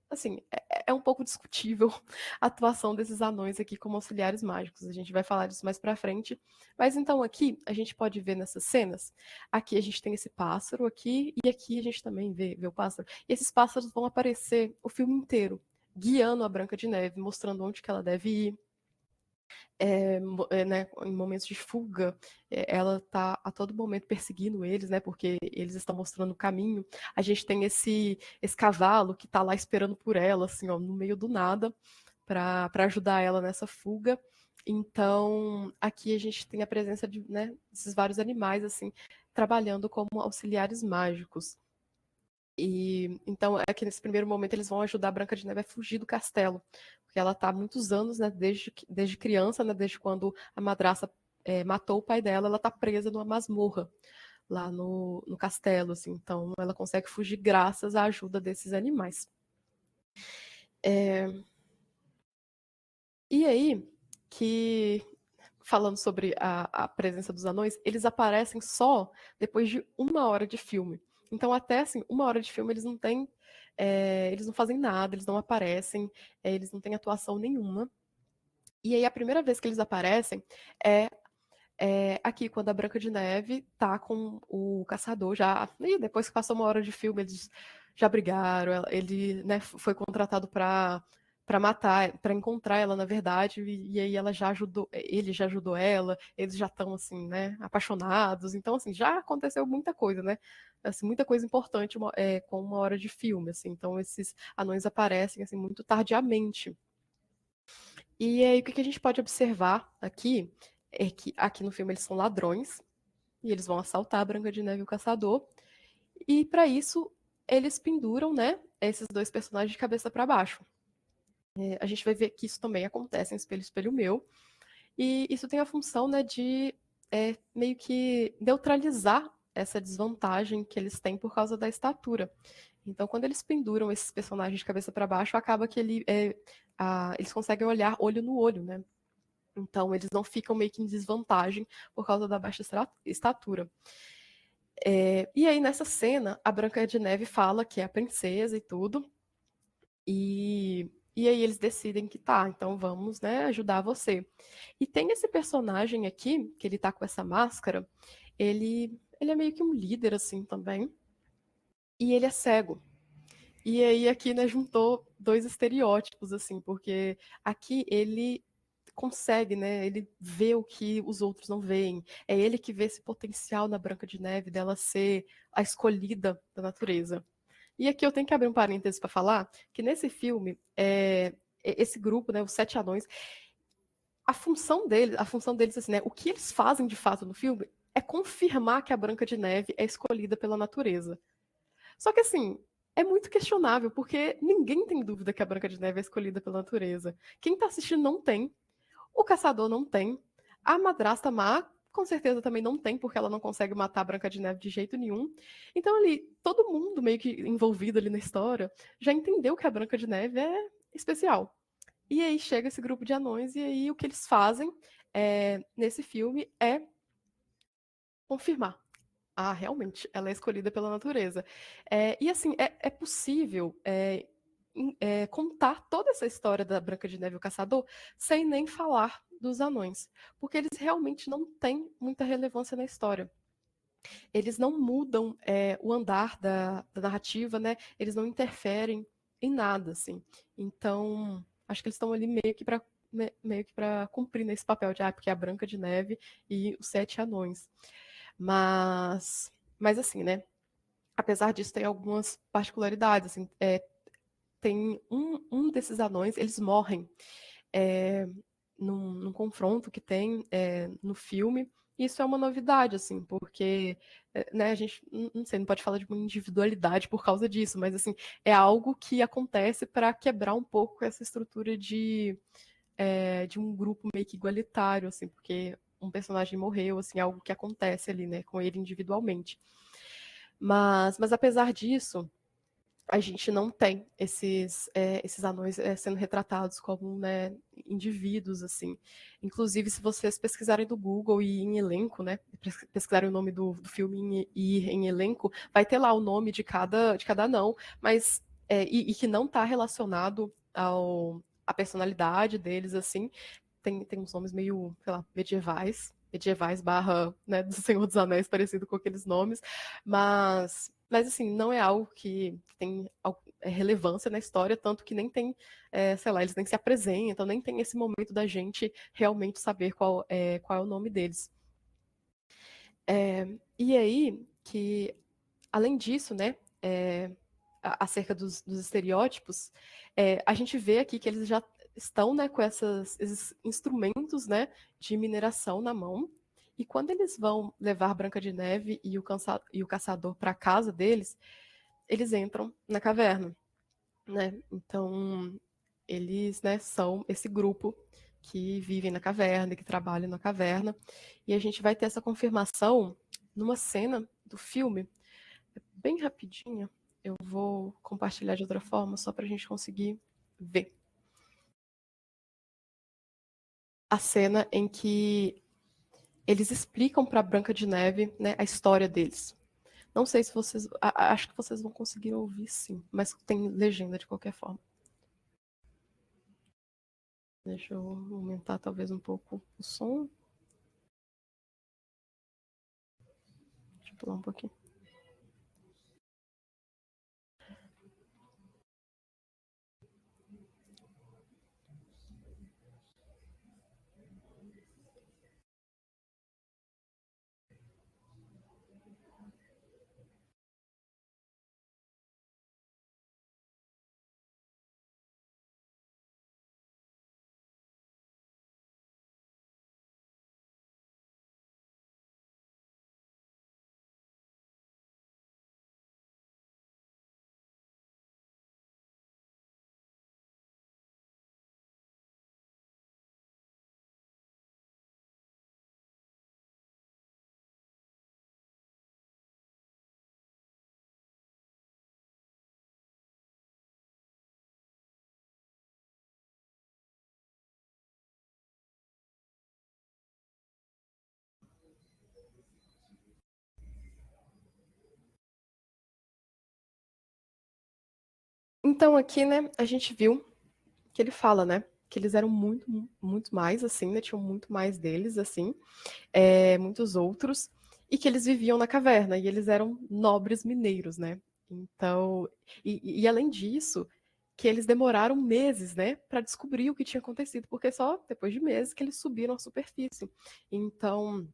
[SPEAKER 2] assim, é um pouco discutível a atuação desses anões aqui como auxiliares mágicos. A gente vai falar disso mais pra frente. Mas então aqui a gente pode ver nessas cenas, aqui a gente tem esse pássaro aqui, e aqui a gente também vê o pássaro. E esses pássaros vão aparecer o filme inteiro, guiando a Branca de Neve, mostrando onde que ela deve ir, né, em momentos de fuga, ela está a todo momento perseguindo eles, né, porque eles estão mostrando o caminho. A gente tem esse cavalo que está lá esperando por ela, assim, ó, no meio do nada, para ajudar ela nessa fuga. Então, aqui a gente tem a presença de, né, desses vários animais, assim, trabalhando como auxiliares mágicos. E então é que nesse primeiro momento eles vão ajudar a Branca de Neve a fugir do castelo, porque ela está há muitos anos, né, desde criança, né, desde quando a madraça matou o pai dela, ela está presa numa masmorra lá no castelo, assim. Então ela consegue fugir graças à ajuda desses animais. E aí que falando sobre a presença dos anões, eles aparecem só depois de 1 hora de filme. Então, até assim, 1 hora de filme, eles não têm. Eles não fazem nada, eles não aparecem, eles não têm atuação nenhuma. E aí, a primeira vez que eles aparecem é aqui, quando a Branca de Neve tá com o caçador já. E depois que passou 1 hora de filme, eles já brigaram. Ele, né, foi contratado para matar, para encontrar ela, na verdade, e aí ela já ajudou, ele já ajudou ela, eles já estão assim, né, apaixonados. Então, assim, já aconteceu muita coisa, né? Assim, muita coisa importante com 1 hora de filme, assim. Então, esses anões aparecem assim muito tardiamente. E aí, o que a gente pode observar aqui é que aqui no filme eles são ladrões e eles vão assaltar a Branca de Neve e o Caçador. E para isso, eles penduram, né, esses dois personagens de cabeça para baixo. A gente vai ver que isso também acontece em Espelho, Espelho Meu. E isso tem a função, né, de meio que neutralizar essa desvantagem que eles têm por causa da estatura. Então, quando eles penduram esses personagens de cabeça para baixo, acaba que eles conseguem olhar olho no olho, né? Então, eles não ficam meio que em desvantagem por causa da baixa estatura. E aí, nessa cena, a Branca de Neve fala que é a princesa e tudo. E aí eles decidem que tá, então vamos, né, ajudar você. E tem esse personagem aqui, que ele tá com essa máscara, ele é meio que um líder, assim, também. E ele é cego. E aí aqui, né, juntou dois estereótipos, assim, porque aqui ele consegue, né? Ele vê o que os outros não veem. É ele que vê esse potencial na Branca de Neve dela ser a escolhida da natureza. E aqui eu tenho que abrir um parênteses para falar que nesse filme, esse grupo, né, os Sete Anões, a função deles, assim, né, o que eles fazem de fato no filme é confirmar que a Branca de Neve é escolhida pela natureza. Só que, assim, é muito questionável, porque ninguém tem dúvida que a Branca de Neve é escolhida pela natureza. Quem tá assistindo não tem, o caçador não tem, a madrasta má com certeza também não tem, porque ela não consegue matar a Branca de Neve de jeito nenhum. Então, ali, todo mundo meio que envolvido ali na história já entendeu que a Branca de Neve é especial. E aí chega esse grupo de anões, e aí o que eles fazem nesse filme é confirmar. Ah, realmente, ela é escolhida pela natureza. E assim, é possível contar toda essa história da Branca de Neve e o Caçador sem nem falar dos anões, porque eles realmente não têm muita relevância na história. Eles não mudam o andar da narrativa, né? Eles não interferem em nada, assim. Então, acho que eles estão ali meio que para cumprir nesse papel de porque é a Branca de Neve e os Sete Anões. Mas assim, né? Apesar disso, tem algumas particularidades. Assim, tem um desses anões, eles morrem num confronto que tem no filme. Isso é uma novidade, assim, porque né, a gente não sei, não pode falar de uma individualidade por causa disso, mas assim, é algo que acontece para quebrar um pouco essa estrutura de um grupo meio que igualitário, assim, porque um personagem morreu, assim, é algo que acontece ali, né, com ele individualmente. Mas apesar disso, a gente não tem esses anões sendo retratados como, né, indivíduos, assim. Inclusive, se vocês pesquisarem do Google e em elenco, né, pesquisarem o nome do filme e ir em elenco, vai ter lá o nome de cada anão, mas e que não está relacionado à personalidade deles, assim. Tem uns nomes meio, sei lá, medievais barra, né, do Senhor dos Anéis, parecido com aqueles nomes, mas assim, não é algo que tem relevância na história, tanto que nem tem, sei lá, eles nem se apresentam, nem tem esse momento da gente realmente saber qual é o nome deles. E aí, que, além disso, né, acerca dos estereótipos, a gente vê aqui que eles já estão, né, com esses instrumentos, né, de mineração na mão, e quando eles vão levar Branca de Neve e o caçador para a casa deles, eles entram na caverna, né? Então, eles, né, são esse grupo que vivem na caverna, que trabalham na caverna, e a gente vai ter essa confirmação numa cena do filme, bem rapidinho. Eu vou compartilhar de outra forma, só para a gente conseguir ver. a cena em que eles explicam para Branca de Neve, né, a história deles. Não sei se vocês... acho que vocês vão conseguir ouvir, sim. Mas tem legenda de qualquer forma. Deixa eu aumentar talvez um pouco o som. Deixa eu pular um pouquinho. Então aqui, né, a gente viu que ele fala, né, que eles eram muito mais, assim, né, tinham muito mais deles, assim, muitos outros, e que eles viviam na caverna, e eles eram nobres mineiros, né. Então, e além disso, que eles demoraram meses, né, para descobrir o que tinha acontecido, porque só depois de meses que eles subiram à superfície. Então,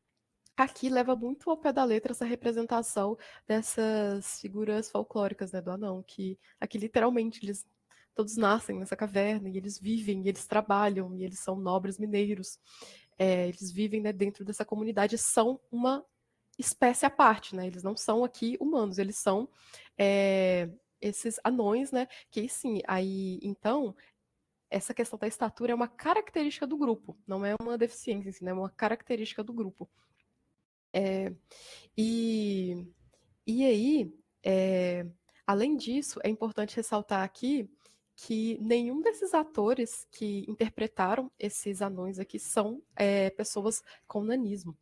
[SPEAKER 2] aqui leva muito ao pé da letra essa representação dessas figuras folclóricas, né, do anão, que aqui literalmente eles todos nascem nessa caverna e eles vivem, e eles trabalham, e eles são nobres mineiros. Eles vivem, né, dentro dessa comunidade, são uma espécie à parte, né? Eles não são aqui humanos, eles são esses anões, né? Que sim, aí então essa questão da estatura é uma característica do grupo, não é uma deficiência, assim, né? É uma característica do grupo. E, e aí, além disso, é importante ressaltar aqui que nenhum desses atores que interpretaram esses anões aqui são pessoas com nanismo.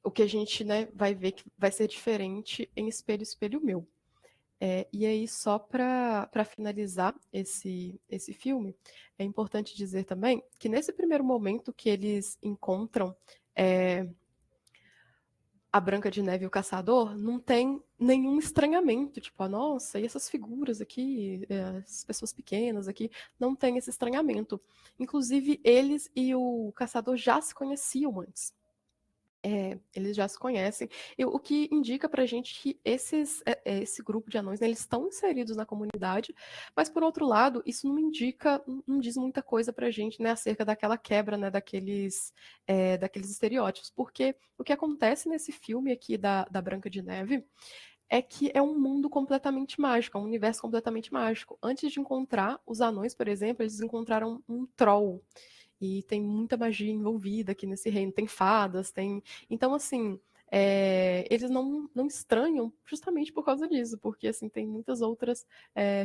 [SPEAKER 2] O que a gente, né, vai ver que vai ser diferente em Espelho, Espelho Meu. E aí, só para finalizar esse filme, é importante dizer também que nesse primeiro momento que eles encontram a Branca de Neve e o Caçador, não tem nenhum estranhamento, tipo, nossa, e essas figuras aqui, as pessoas pequenas aqui, não tem esse estranhamento. Inclusive, eles e o Caçador já se conheciam antes. Eles já se conhecem, o que indica pra gente que esse grupo de anões, né, eles estão inseridos na comunidade, mas por outro lado, isso não indica, não diz muita coisa pra gente, né, acerca daquela quebra, né, daqueles estereótipos, porque o que acontece nesse filme aqui da Branca de Neve é que é um mundo completamente mágico, é um universo completamente mágico. Antes de encontrar os anões, por exemplo, eles encontraram um troll, e tem muita magia envolvida aqui nesse reino. Tem fadas, tem. Então, assim, eles não estranham justamente por causa disso, porque assim tem muitas outras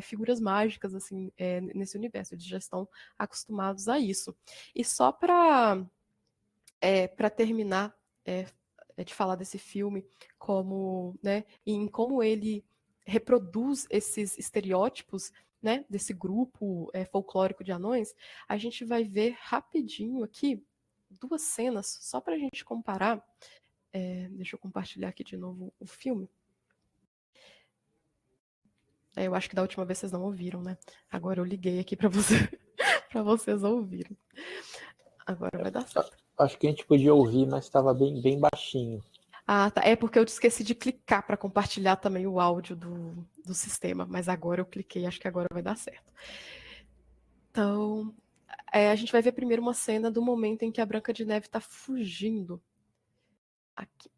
[SPEAKER 2] figuras mágicas assim nesse universo. Eles já estão acostumados a isso. E só para terminar de falar desse filme, como, né, em como ele reproduz esses estereótipos, né, desse grupo folclórico de anões, a gente vai ver rapidinho aqui duas cenas, só para a gente comparar. Deixa eu compartilhar aqui de novo o filme. Eu acho que da última vez vocês não ouviram, né? Agora eu liguei aqui para vocês ouvirem. Agora vai dar certo.
[SPEAKER 1] Acho que a gente podia ouvir, mas estava bem baixinho.
[SPEAKER 2] Ah, tá. É porque eu esqueci de clicar para compartilhar também o áudio do sistema, mas agora eu cliquei, acho que agora vai dar certo. Então, a gente vai ver primeiro uma cena do momento em que a Branca de Neve está fugindo. Aqui.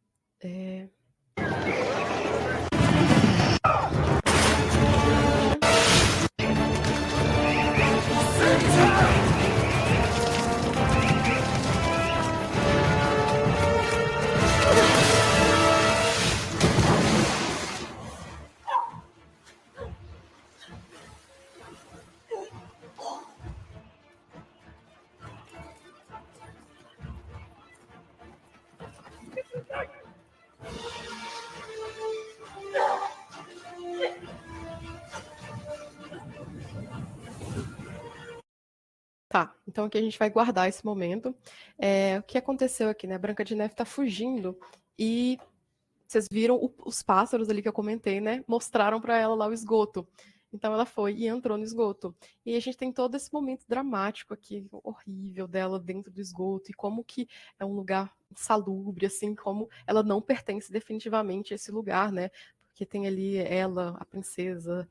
[SPEAKER 2] Tá, então aqui a gente vai guardar esse momento. O que aconteceu aqui, né? A Branca de Neve tá fugindo e vocês viram os pássaros ali que eu comentei, né? Mostraram para ela lá o esgoto. Então ela foi e entrou no esgoto. E a gente tem todo esse momento dramático aqui, horrível dela dentro do esgoto, e como que é um lugar insalubre, assim, como ela não pertence definitivamente a esse lugar, né? Porque tem ali ela, a princesa,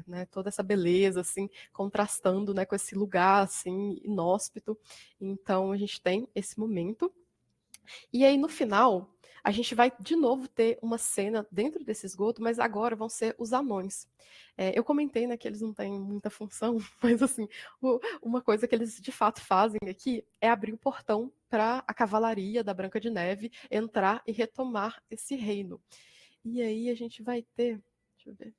[SPEAKER 2] né, toda essa beleza, assim, contrastando, né, com esse lugar, assim, inóspito. Então a gente tem esse momento. E aí, no final, a gente vai de novo ter uma cena dentro desse esgoto, mas agora vão ser os anões. Eu comentei, né, que eles não têm muita função, mas assim, uma coisa que eles de fato fazem aqui é abrir o portão para a cavalaria da Branca de Neve entrar e retomar esse reino. E aí a gente vai ter. Deixa eu ver.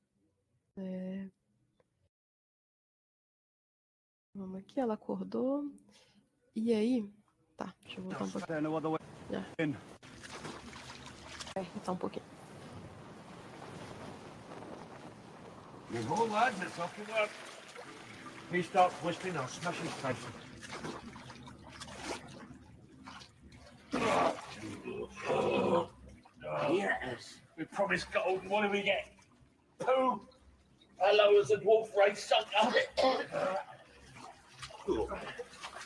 [SPEAKER 2] Vamos aqui, ela acordou. E aí. Tá, deixa eu voltar um pouquinho. Já. Voltar um pouquinho.
[SPEAKER 3] You're all lads, it's off to work. He starts whistling, I'll smash his face. Yes. We promised gold, and what do we get? Pooh! Hello as a dwarf race sucker.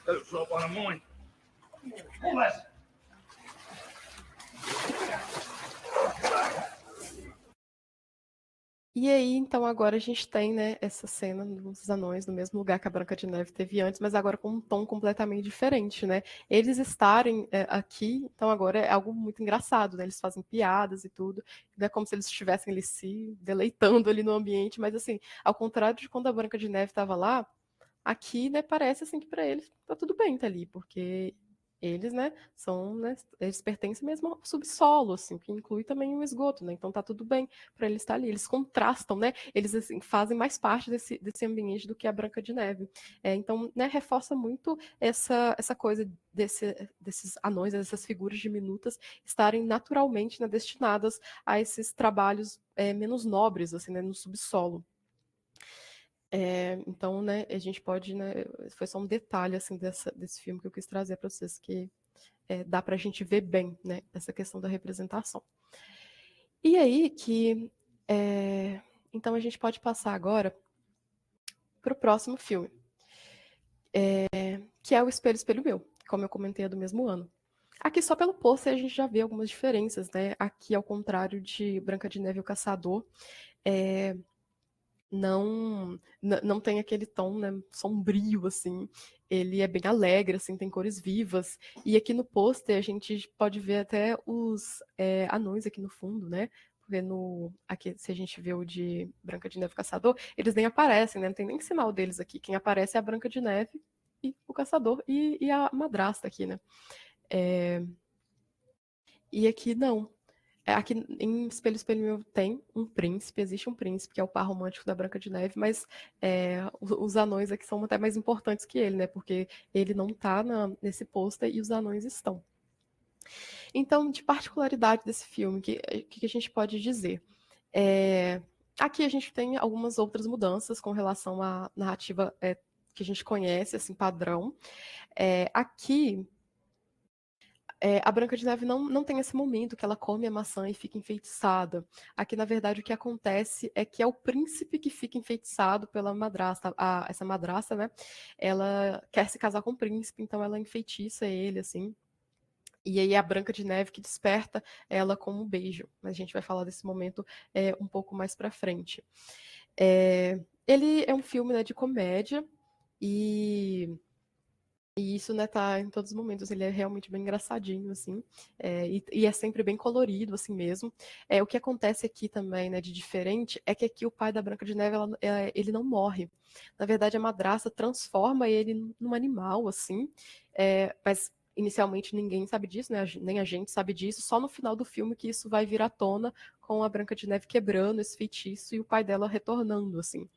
[SPEAKER 3] Looks like one of mine. All that.
[SPEAKER 2] E aí, então, agora a gente tem, né, essa cena dos anões no mesmo lugar que a Branca de Neve teve antes, mas agora com um tom completamente diferente, né? Eles estarem aqui, então agora é algo muito engraçado, né? Eles fazem piadas e tudo, não é como se eles estivessem ali se deleitando ali no ambiente, mas assim, ao contrário de quando a Branca de Neve estava lá, aqui, né, parece assim que para eles tá tudo bem tá ali, porque eles, né, são, né, eles pertencem mesmo ao subsolo, assim, que inclui também o esgoto, né? Então tá tudo bem para eles estar ali. Eles contrastam, né? Eles assim fazem mais parte desse ambiente do que a Branca de Neve. Então, né, reforça muito essa coisa desses anões, dessas figuras diminutas estarem naturalmente, né, destinadas a esses trabalhos menos nobres, assim, né, no subsolo. Então, né, a gente pode, né, foi só um detalhe assim desse filme que eu quis trazer para vocês, que dá para a gente ver bem, né, essa questão da representação. E aí que, então a gente pode passar agora para o próximo filme, que é o Espelho, Espelho Meu, como eu comentei, é do mesmo ano. Aqui só pelo pôster a gente já vê algumas diferenças, né? Aqui, ao contrário de Branca de Neve e o Caçador, não tem aquele tom, né, sombrio, assim. Ele é bem alegre, assim, tem cores vivas. E aqui no pôster a gente pode ver até os anões aqui no fundo, né? Porque aqui, se a gente vê o de Branca de Neve e Caçador, eles nem aparecem, né? Não tem nem sinal deles aqui. Quem aparece é a Branca de Neve e o Caçador e a madrasta aqui, né? E aqui não. Aqui em Espelho, Espelho Meu tem um príncipe, existe um príncipe, que é o par romântico da Branca de Neve, mas os anões aqui são até mais importantes que ele, né? Porque ele não tá nesse pôster e os anões estão. Então, de particularidade desse filme, o que a gente pode dizer? Aqui a gente tem algumas outras mudanças com relação à narrativa que a gente conhece, assim, padrão. Aqui a Branca de Neve não tem esse momento que ela come a maçã e fica enfeitiçada. Aqui, na verdade, o que acontece é que é o príncipe que fica enfeitiçado pela madrasta. Essa madrasta, né? Ela quer se casar com o príncipe, então ela enfeitiça ele, assim. E aí é a Branca de Neve que desperta ela com um beijo. Mas a gente vai falar desse momento um pouco mais pra frente. Ele é um filme, né, de comédia e isso, né, tá em todos os momentos. Ele é realmente bem engraçadinho, assim, e é sempre bem colorido, assim mesmo. O que acontece aqui também, né, de diferente, é que aqui o pai da Branca de Neve, ele não morre. Na verdade, a madrasta transforma ele num animal, assim, mas inicialmente ninguém sabe disso, né, nem a gente sabe disso, só no final do filme que isso vai vir à tona, com a Branca de Neve quebrando esse feitiço e o pai dela retornando, assim.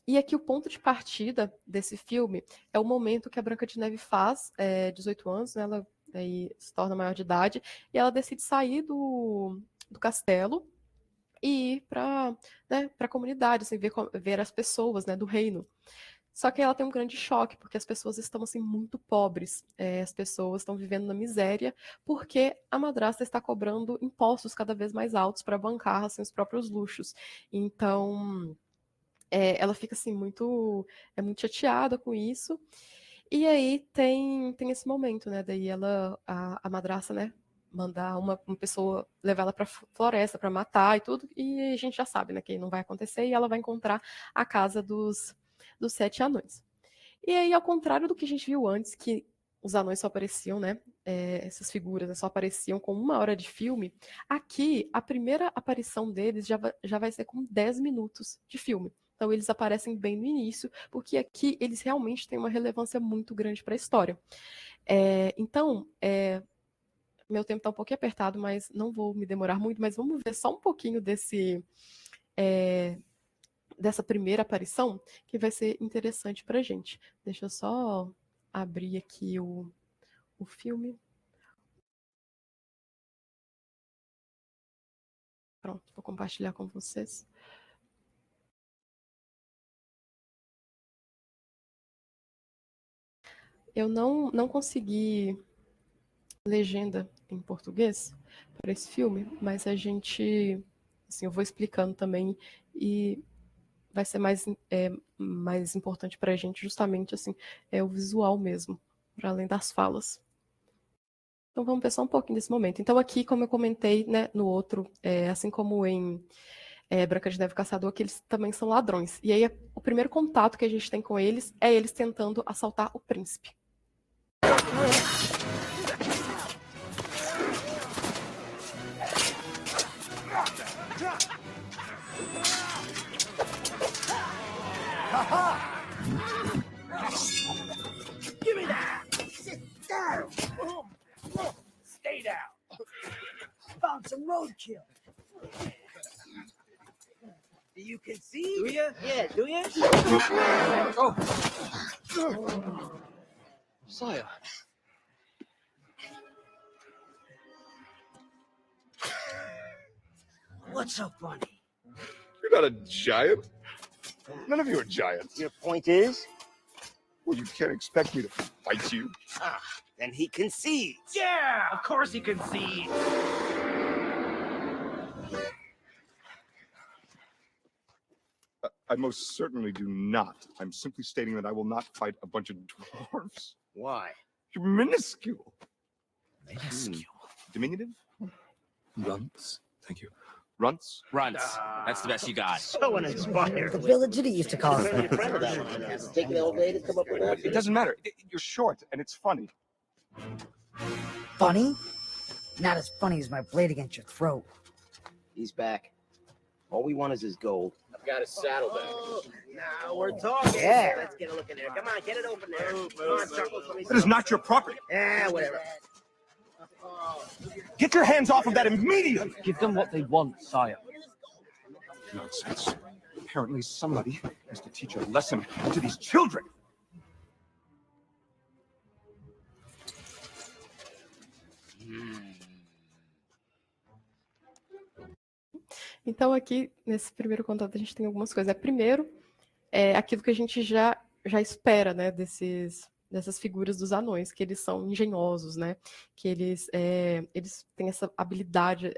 [SPEAKER 2] E aqui o ponto de partida desse filme é o momento que a Branca de Neve faz 18 anos, né, ela aí se torna maior de idade, e ela decide sair do castelo e ir para, né, a comunidade, assim, ver as pessoas, né, do reino. Só que ela tem um grande choque, porque as pessoas estão, assim, muito pobres. As pessoas estão vivendo na miséria, porque a madrasta está cobrando impostos cada vez mais altos para bancar, assim, os próprios luxos. Então, ela fica, assim, muito chateada com isso. E aí tem esse momento, né? Daí a madrasta, né? Mandar uma pessoa levar ela pra floresta para matar e tudo, e a gente já sabe, né? Que não vai acontecer, e ela vai encontrar a casa dos 7 anões. E aí, ao contrário do que a gente viu antes, que os anões só apareciam, né? Essas figuras, né, só apareciam com 1 hora de filme, aqui a primeira aparição deles já vai ser com 10 minutos de filme. Então eles aparecem bem no início, porque aqui eles realmente têm uma relevância muito grande para a história. Então, meu tempo está um pouquinho apertado, mas não vou me demorar muito, mas vamos ver só um pouquinho dessa primeira aparição, que vai ser interessante para a gente. Deixa eu só abrir aqui o filme. Pronto, vou compartilhar com vocês. Eu não consegui legenda em português para esse filme, mas a gente, assim, eu vou explicando também e vai ser mais importante para a gente justamente assim, o visual mesmo, para além das falas. Então vamos pensar um pouquinho desse momento. Então aqui, como eu comentei, né, no outro, assim como em Branca de Neve e Caçador, que eles também são ladrões. E aí o primeiro contato que a gente tem com eles é eles tentando assaltar o príncipe.
[SPEAKER 3] Give me that! Sit down! Stay down!
[SPEAKER 4] Found some roadkill. You can see?
[SPEAKER 5] Do you?
[SPEAKER 4] Yeah, do you?
[SPEAKER 5] Oh. Sire.
[SPEAKER 4] What's so funny?
[SPEAKER 6] You're not a giant. None of you are giants.
[SPEAKER 4] Your point is?
[SPEAKER 6] Well, you can't expect me to fight you.
[SPEAKER 4] Then he concedes.
[SPEAKER 3] Yeah! Of course he concedes!
[SPEAKER 6] I most certainly do not. I'm simply stating that I will not fight a bunch of dwarves.
[SPEAKER 4] Why?
[SPEAKER 6] You're minuscule.
[SPEAKER 4] Minuscule.
[SPEAKER 6] Diminutive?
[SPEAKER 5] Runts.
[SPEAKER 6] Thank you. Runts?
[SPEAKER 7] Runts. That's the best you got.
[SPEAKER 4] So uninspired.
[SPEAKER 8] The village idiot used to call it.
[SPEAKER 4] Taking all day to come up with that.
[SPEAKER 6] It doesn't matter. You're short, and it's funny.
[SPEAKER 8] Funny? Not as funny as my blade against your throat.
[SPEAKER 4] He's back. All we want is his gold. I've got his saddlebag. Now we're talking.
[SPEAKER 8] Yeah.
[SPEAKER 4] Let's get a look in there. Come on, get it open there. Come on, Chuckles. Let me
[SPEAKER 6] That is not your property.
[SPEAKER 4] Yeah, whatever.
[SPEAKER 6] Get your hands off of that immediately!
[SPEAKER 5] Give them what they want, sire.
[SPEAKER 6] Nonsense. Apparently somebody has to teach a lesson to these children.
[SPEAKER 2] Então aqui, nesse primeiro contato, a gente tem algumas coisas. Primeiro, aquilo que a gente já espera, né, dessas figuras dos anões, que eles são engenhosos, né, que eles têm essa habilidade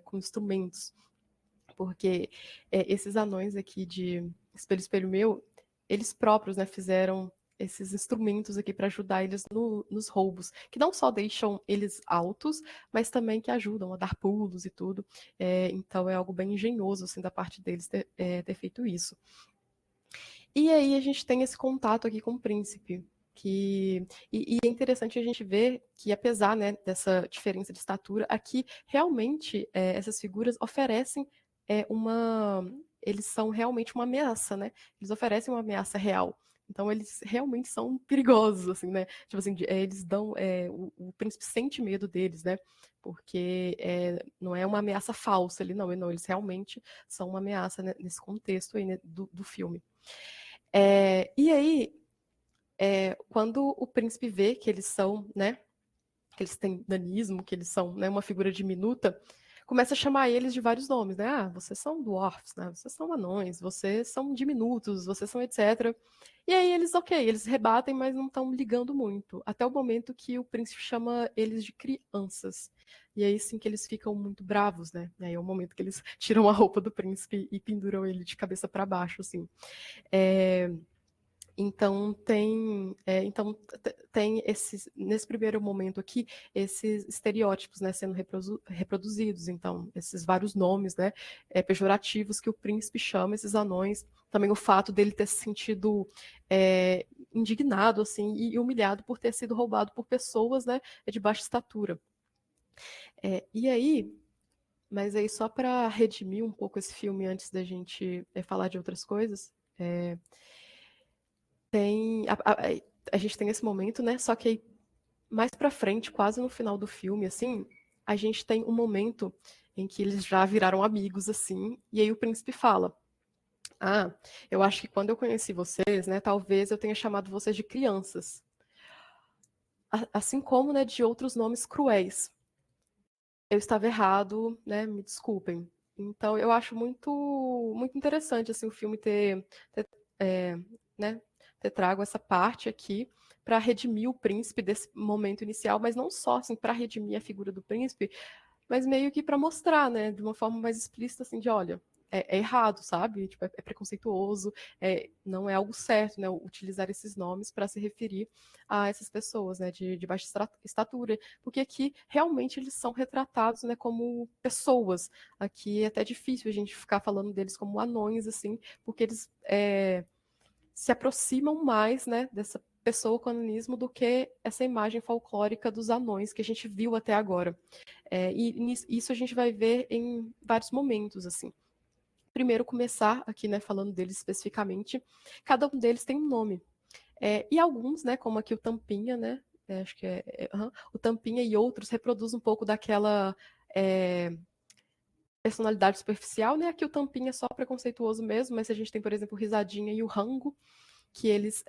[SPEAKER 2] com instrumentos, porque esses anões aqui de Espelho, Espelho Meu, eles próprios, né, fizeram esses instrumentos aqui para ajudar eles nos roubos, que não só deixam eles altos, mas também que ajudam a dar pulos e tudo. Então é algo bem engenhoso assim, da parte deles ter feito isso. E aí a gente tem esse contato aqui com o príncipe, e é interessante a gente ver que, apesar, né, dessa diferença de estatura, aqui realmente essas figuras oferecem eles são realmente uma ameaça, né? Eles oferecem uma ameaça real. Então eles realmente são perigosos, assim, né? Tipo assim, eles dão, o príncipe sente medo deles, né? Porque não é uma ameaça falsa ali, não, eles realmente são uma ameaça, né, nesse contexto aí, né, do filme. E aí, quando o príncipe vê que eles são, né, que eles têm nanismo, que eles são, né, uma figura diminuta, começa a chamar eles de vários nomes, né? Ah, vocês são dwarfs, né? Vocês são anões, vocês são diminutos, vocês são etc. E aí eles, ok, eles rebatem, mas não estão ligando muito. Até o momento que o príncipe chama eles de crianças. E aí sim que eles ficam muito bravos, né? E aí é o momento que eles tiram a roupa do príncipe e penduram ele de cabeça para baixo, assim. Então tem esses, nesse primeiro momento aqui, esses estereótipos, né, sendo reproduzidos. Então, esses vários nomes, né, pejorativos que o príncipe chama esses anões. Também o fato dele ter se sentido indignado, assim, e humilhado por ter sido roubado por pessoas, né, de baixa estatura. E aí, mas aí só para redimir um pouco esse filme antes da gente falar de outras coisas, a gente tem esse momento, né? Só que aí, mais pra frente, quase no final do filme, assim, a gente tem um momento em que eles já viraram amigos, assim, e aí o príncipe fala: ah, eu acho que quando eu conheci vocês, né, talvez eu tenha chamado vocês de crianças. Assim como, né, de outros nomes cruéis. Eu estava errado, né, me desculpem. Então, eu acho muito, muito interessante, assim, o filme né, ter trago essa parte aqui para redimir o príncipe desse momento inicial, mas não só assim, para redimir a figura do príncipe, mas meio que para mostrar, né, de uma forma mais explícita, assim, de olha, é errado, sabe? Tipo, é preconceituoso, não é algo certo, né, utilizar esses nomes para se referir a essas pessoas, né, de baixa estatura, porque aqui realmente eles são retratados, né, como pessoas. Aqui é até difícil a gente ficar falando deles como anões, assim, porque eles se aproximam mais, né, dessa pessoa com ananismo do que essa imagem folclórica dos anões que a gente viu até agora. E isso a gente vai ver em vários momentos, assim. Primeiro, começar aqui, né, falando deles especificamente. Cada um deles tem um nome. E alguns, né, como aqui o Tampinha, né, acho que o Tampinha e outros reproduzem um pouco daquela personalidade superficial, né? Aqui o Tampinha é só preconceituoso mesmo, mas a gente tem, por exemplo, o Risadinha e o Rango, que eles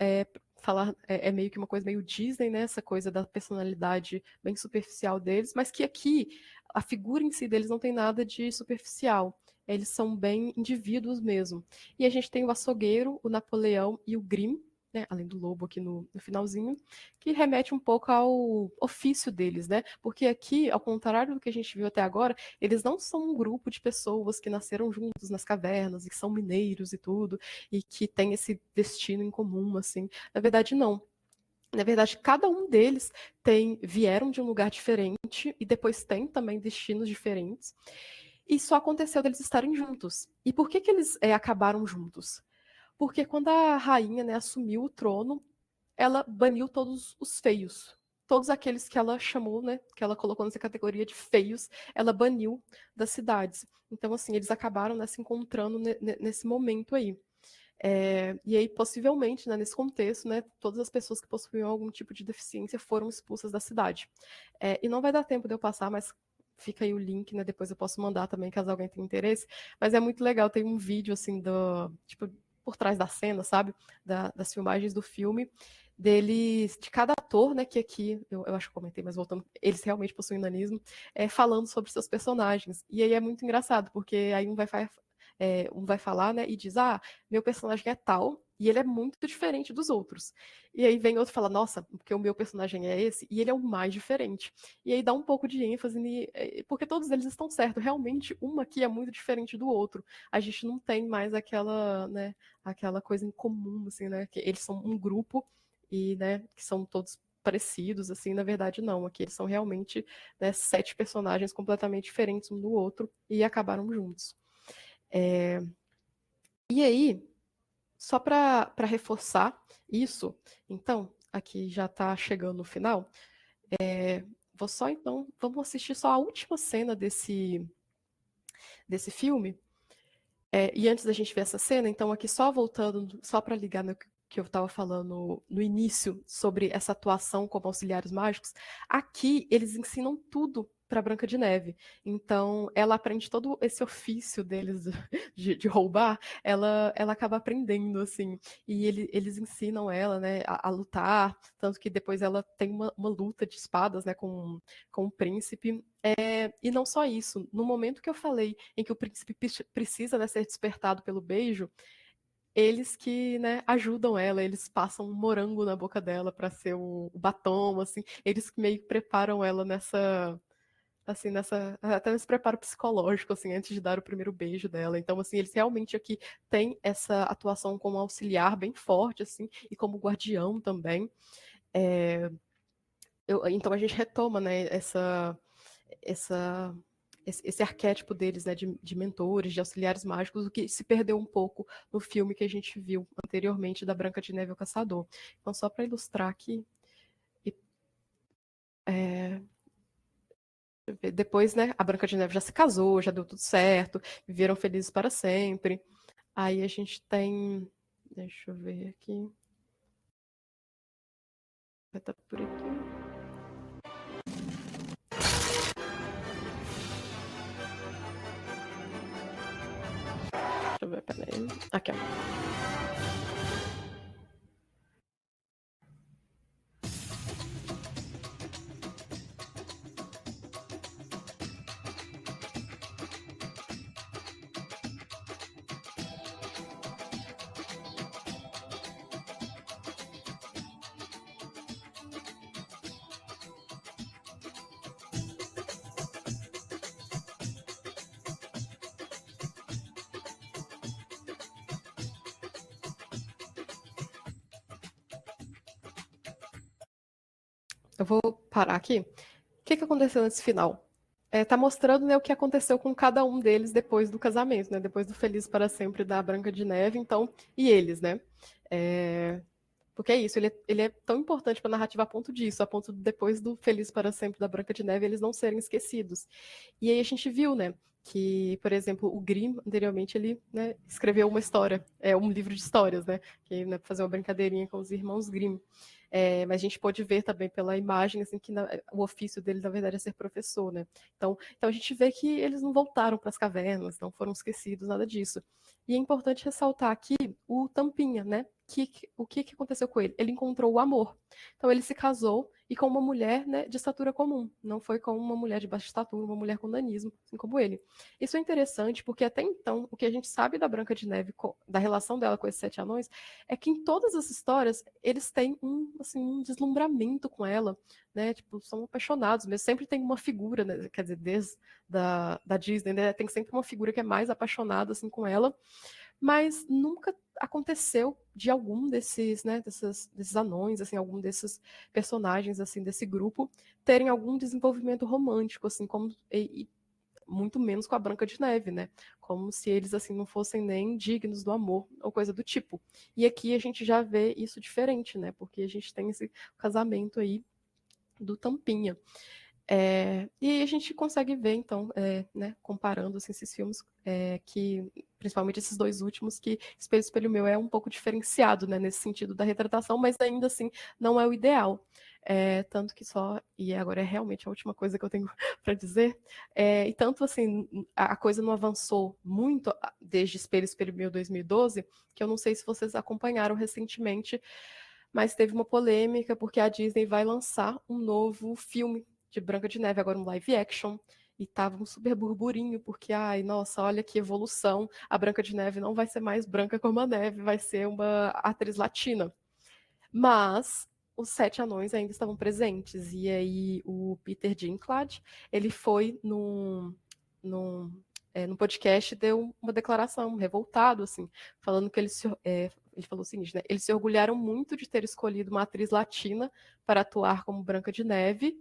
[SPEAKER 2] falar meio que uma coisa meio Disney, né? Essa coisa da personalidade bem superficial deles, mas que aqui a figura em si deles não tem nada de superficial. Eles são bem indivíduos mesmo. E a gente tem o Açougueiro, o Napoleão e o Grimm, né, além do lobo aqui no finalzinho, que remete um pouco ao ofício deles, né? Porque aqui, ao contrário do que a gente viu até agora, eles não são um grupo de pessoas que nasceram juntos nas cavernas e que são mineiros e tudo, e que tem esse destino em comum, assim. Na verdade, não. Na verdade, cada um deles vieram de um lugar diferente e depois tem também destinos diferentes. E só aconteceu deles estarem juntos. E por que eles acabaram juntos? Porque quando a rainha, né, assumiu o trono, ela baniu todos os feios. Todos aqueles que ela chamou, né, que ela colocou nessa categoria de feios, ela baniu das cidades. Então, assim, eles acabaram, né, se encontrando nesse momento aí. E aí, possivelmente, né, nesse contexto, né, todas as pessoas que possuíam algum tipo de deficiência foram expulsas da cidade. E não vai dar tempo de eu passar, mas fica aí o link, né, depois eu posso mandar também, caso alguém tenha interesse. Mas é muito legal, tem um vídeo, assim, tipo, por trás da cena, sabe? Das filmagens do filme, deles, de cada ator, né, que aqui, eu acho que eu comentei, mas voltando, eles realmente possuem nanismo, falando sobre seus personagens. E aí é muito engraçado, porque aí um vai falar, né, e diz, meu personagem é tal, e ele é muito diferente dos outros. E aí vem outro e fala, nossa, porque o meu personagem é esse, e ele é o mais diferente. E aí dá um pouco de ênfase, porque todos eles estão certos, realmente um aqui é muito diferente do outro. A gente não tem mais aquela, né, aquela coisa em comum, assim, né, que eles são um grupo, e, né, que são todos parecidos, assim, na verdade não, aqui eles são realmente, né, 7 personagens completamente diferentes um do outro, e acabaram juntos. E aí, só para reforçar isso, então, aqui já está chegando no final, vamos assistir só a última cena desse filme. E antes da gente ver essa cena, então aqui só voltando, só para ligar no que eu estava falando no início sobre essa atuação como auxiliares mágicos, aqui eles ensinam tudo para Branca de Neve. Então, ela aprende todo esse ofício deles de roubar, ela acaba aprendendo, assim. E eles ensinam ela, né, a lutar, tanto que depois ela tem uma luta de espadas, né, com o príncipe. E não só isso, no momento que eu falei em que o príncipe precisa, né, ser despertado pelo beijo, eles que, né, ajudam ela, eles passam um morango na boca dela para ser o batom, assim, eles que meio que preparam ela até nesse preparo psicológico, assim, antes de dar o primeiro beijo dela. Então, assim, eles realmente aqui têm essa atuação como auxiliar bem forte, assim, e como guardião também. Então a gente retoma, né, esse arquétipo deles, né, de mentores, de auxiliares mágicos, o que se perdeu um pouco no filme que a gente viu anteriormente da Branca de Neve e o Caçador. Então, só para ilustrar aqui, depois, né, a Branca de Neve já se casou, já deu tudo certo, viveram felizes para sempre. Aí a gente tem, deixa eu ver aqui, vai estar por aqui. Deixa eu ver, peraí. Aqui, ó. Eu vou parar aqui. O que aconteceu nesse final? Tá mostrando, né, o que aconteceu com cada um deles depois do casamento, né? Depois do Feliz para Sempre da Branca de Neve, então, e eles, né? Porque é isso, ele é tão importante para a narrativa a ponto disso, a ponto de depois do Feliz para Sempre da Branca de Neve eles não serem esquecidos. E aí a gente viu, né, que, por exemplo, o Grimm, anteriormente, ele, né, escreveu uma história, um livro de histórias, né, que, né, fazer uma brincadeirinha com os irmãos Grimm. Mas a gente pode ver também pela imagem, assim, que o ofício dele, na verdade, é ser professor, né? Então a gente vê que eles não voltaram para as cavernas, não foram esquecidos, nada disso. E é importante ressaltar aqui o Tampinha, né? O que aconteceu com ele? Ele encontrou o amor. Então ele se casou e com uma mulher, né, de estatura comum. Não foi com uma mulher de baixa estatura, uma mulher com nanismo, assim como ele. Isso é interessante porque até então o que a gente sabe da Branca de Neve, da relação dela com esses 7 anões, é que em todas as histórias eles têm um deslumbramento com ela, né? Tipo, são apaixonados, mas sempre tem uma figura, né? Quer dizer, desde da Disney, né? Tem sempre uma figura que é mais apaixonada assim com ela, mas nunca aconteceu de algum desses, né, desses anões, assim, algum desses personagens, assim, desse grupo, terem algum desenvolvimento romântico, assim, como e muito menos com a Branca de Neve, né? Como se eles, assim, não fossem nem dignos do amor ou coisa do tipo. E aqui a gente já vê isso diferente, né? Porque a gente tem esse casamento aí do Tampinha. E a gente consegue ver, então, né, comparando assim, esses filmes, que, principalmente esses 2 últimos, que Espelho, Espelho Meu é um pouco diferenciado, né, nesse sentido da retratação, mas ainda assim não é o ideal. Tanto que e agora é realmente a última coisa que eu tenho para dizer, e tanto assim, a coisa não avançou muito desde Espelho, Espelho Meu 2012, que eu não sei se vocês acompanharam recentemente, mas teve uma polêmica porque a Disney vai lançar um novo filme de Branca de Neve, agora um live action, e tava um super burburinho, porque, ai, nossa, olha que evolução, a Branca de Neve não vai ser mais branca como a neve, vai ser uma atriz latina. Mas os 7 anões ainda estavam presentes, e aí o Peter Dinklage, ele foi num podcast, deu uma declaração, revoltado, assim, falando que ele falou o seguinte, né, eles se orgulharam muito de ter escolhido uma atriz latina para atuar como Branca de Neve,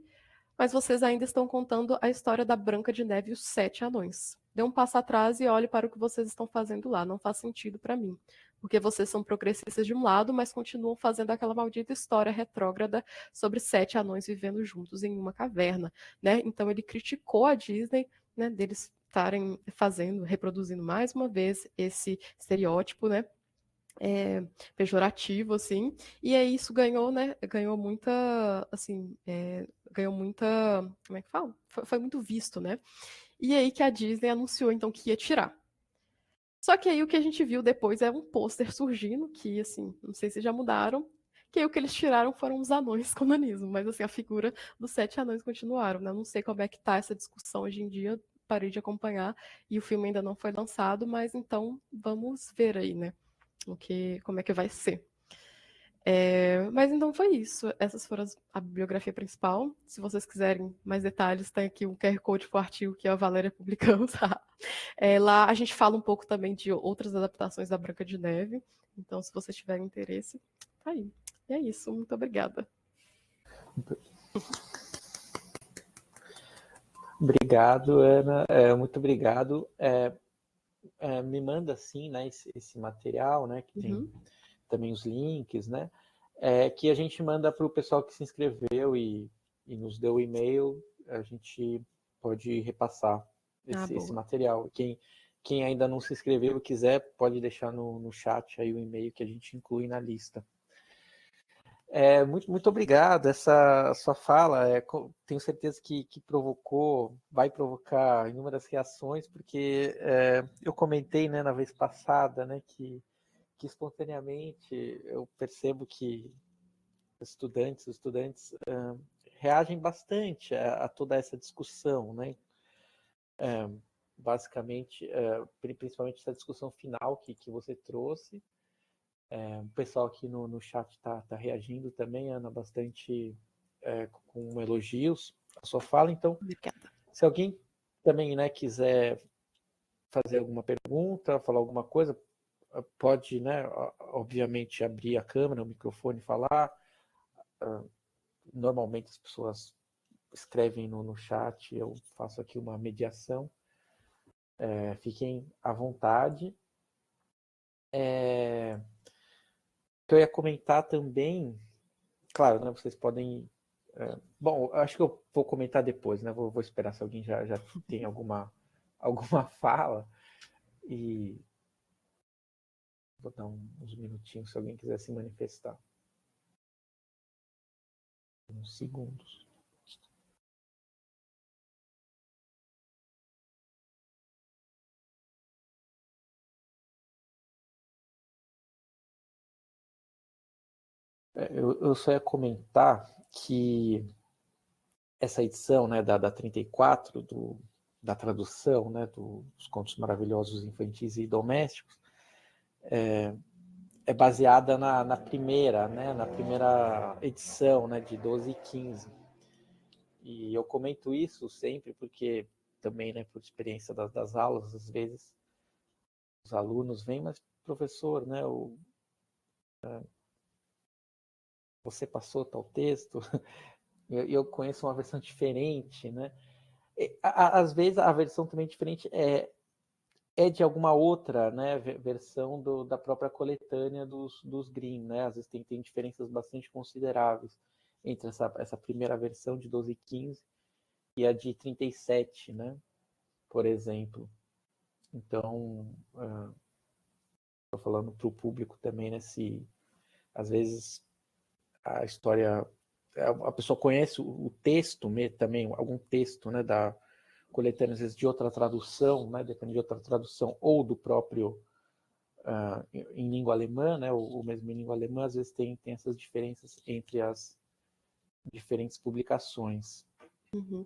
[SPEAKER 2] mas vocês ainda estão contando a história da Branca de Neve e os 7 anões. Dê um passo atrás e olhe para o que vocês estão fazendo lá. Não faz sentido para mim. Porque vocês são progressistas de um lado, mas continuam fazendo aquela maldita história retrógrada sobre 7 anões vivendo juntos em uma caverna, né? Então ele criticou a Disney, né, deles estarem reproduzindo mais uma vez esse estereótipo, né? pejorativo, assim, e aí isso ganhou, né, ganhou muita, assim, como é que fala? Foi muito visto, né? E aí que a Disney anunciou, então, que ia tirar. Só que aí o que a gente viu depois é um pôster surgindo, que, assim, não sei se já mudaram, que aí o que eles tiraram foram os anões com nanismo, mas, assim, a figura dos 7 anões continuaram, né? Eu não sei como é que tá essa discussão hoje em dia, parei de acompanhar, e o filme ainda não foi lançado, mas então vamos ver aí, né? Como é que vai ser. Mas então foi isso. Essas foram a bibliografia principal. Se vocês quiserem mais detalhes, tem aqui um QR Code para o artigo que a Valéria publicou. Tá? Lá a gente fala um pouco também de outras adaptações da Branca de Neve. Então, se vocês tiverem interesse, tá aí. E é isso. Muito obrigada.
[SPEAKER 1] Obrigado, Ana. Muito obrigado. Me manda, sim, né, esse material, né, que tem também os links, né, que a gente manda para o pessoal que se inscreveu e nos deu o e-mail, a gente pode repassar esse material. Quem ainda não se inscreveu e quiser, pode deixar no chat aí o e-mail que a gente inclui na lista. Muito obrigado. Essa sua fala, tenho certeza que vai provocar inúmeras reações, porque eu comentei, né, na vez passada, né, que espontaneamente eu percebo que os estudantes reagem bastante a toda essa discussão, né? Basicamente, principalmente essa discussão final que você trouxe. O pessoal aqui no chat está reagindo também, Ana, bastante com elogios à sua fala. Então,
[SPEAKER 2] Obrigada.
[SPEAKER 1] se alguém também, né, quiser fazer alguma pergunta, falar alguma coisa, pode, né, obviamente, abrir a câmera, o microfone e falar. Normalmente as pessoas escrevem no chat, eu faço aqui uma mediação. Fiquem à vontade. Que eu ia comentar também, claro, né, vocês podem... bom, acho que eu vou comentar depois, né? Vou esperar se alguém já tem alguma fala. E vou dar uns minutinhos se alguém quiser se manifestar. Uns segundos. Eu só ia comentar que essa edição, né, da 34, da tradução, né, dos Contos Maravilhosos Infantis e Domésticos, é baseada na primeira edição, né, de 12 e 15. E eu comento isso sempre porque também, né, por experiência das aulas, às vezes os alunos vêm, mas professor, né, você passou tal texto, eu conheço uma versão diferente, né? Às vezes a versão também diferente é de alguma outra, né, versão da própria coletânea dos Grimm, né? Às vezes tem diferenças bastante consideráveis entre essa primeira versão de 12 e 15 e a de 37, né? Por exemplo. Então, estou falando para o público também, né? Se às vezes a história, a pessoa conhece o texto também, algum texto, né, da coletânea, às vezes de outra tradução, né, depende de outra tradução, ou do próprio em língua alemã, né, ou mesmo em língua alemã, às vezes tem essas diferenças entre as diferentes publicações.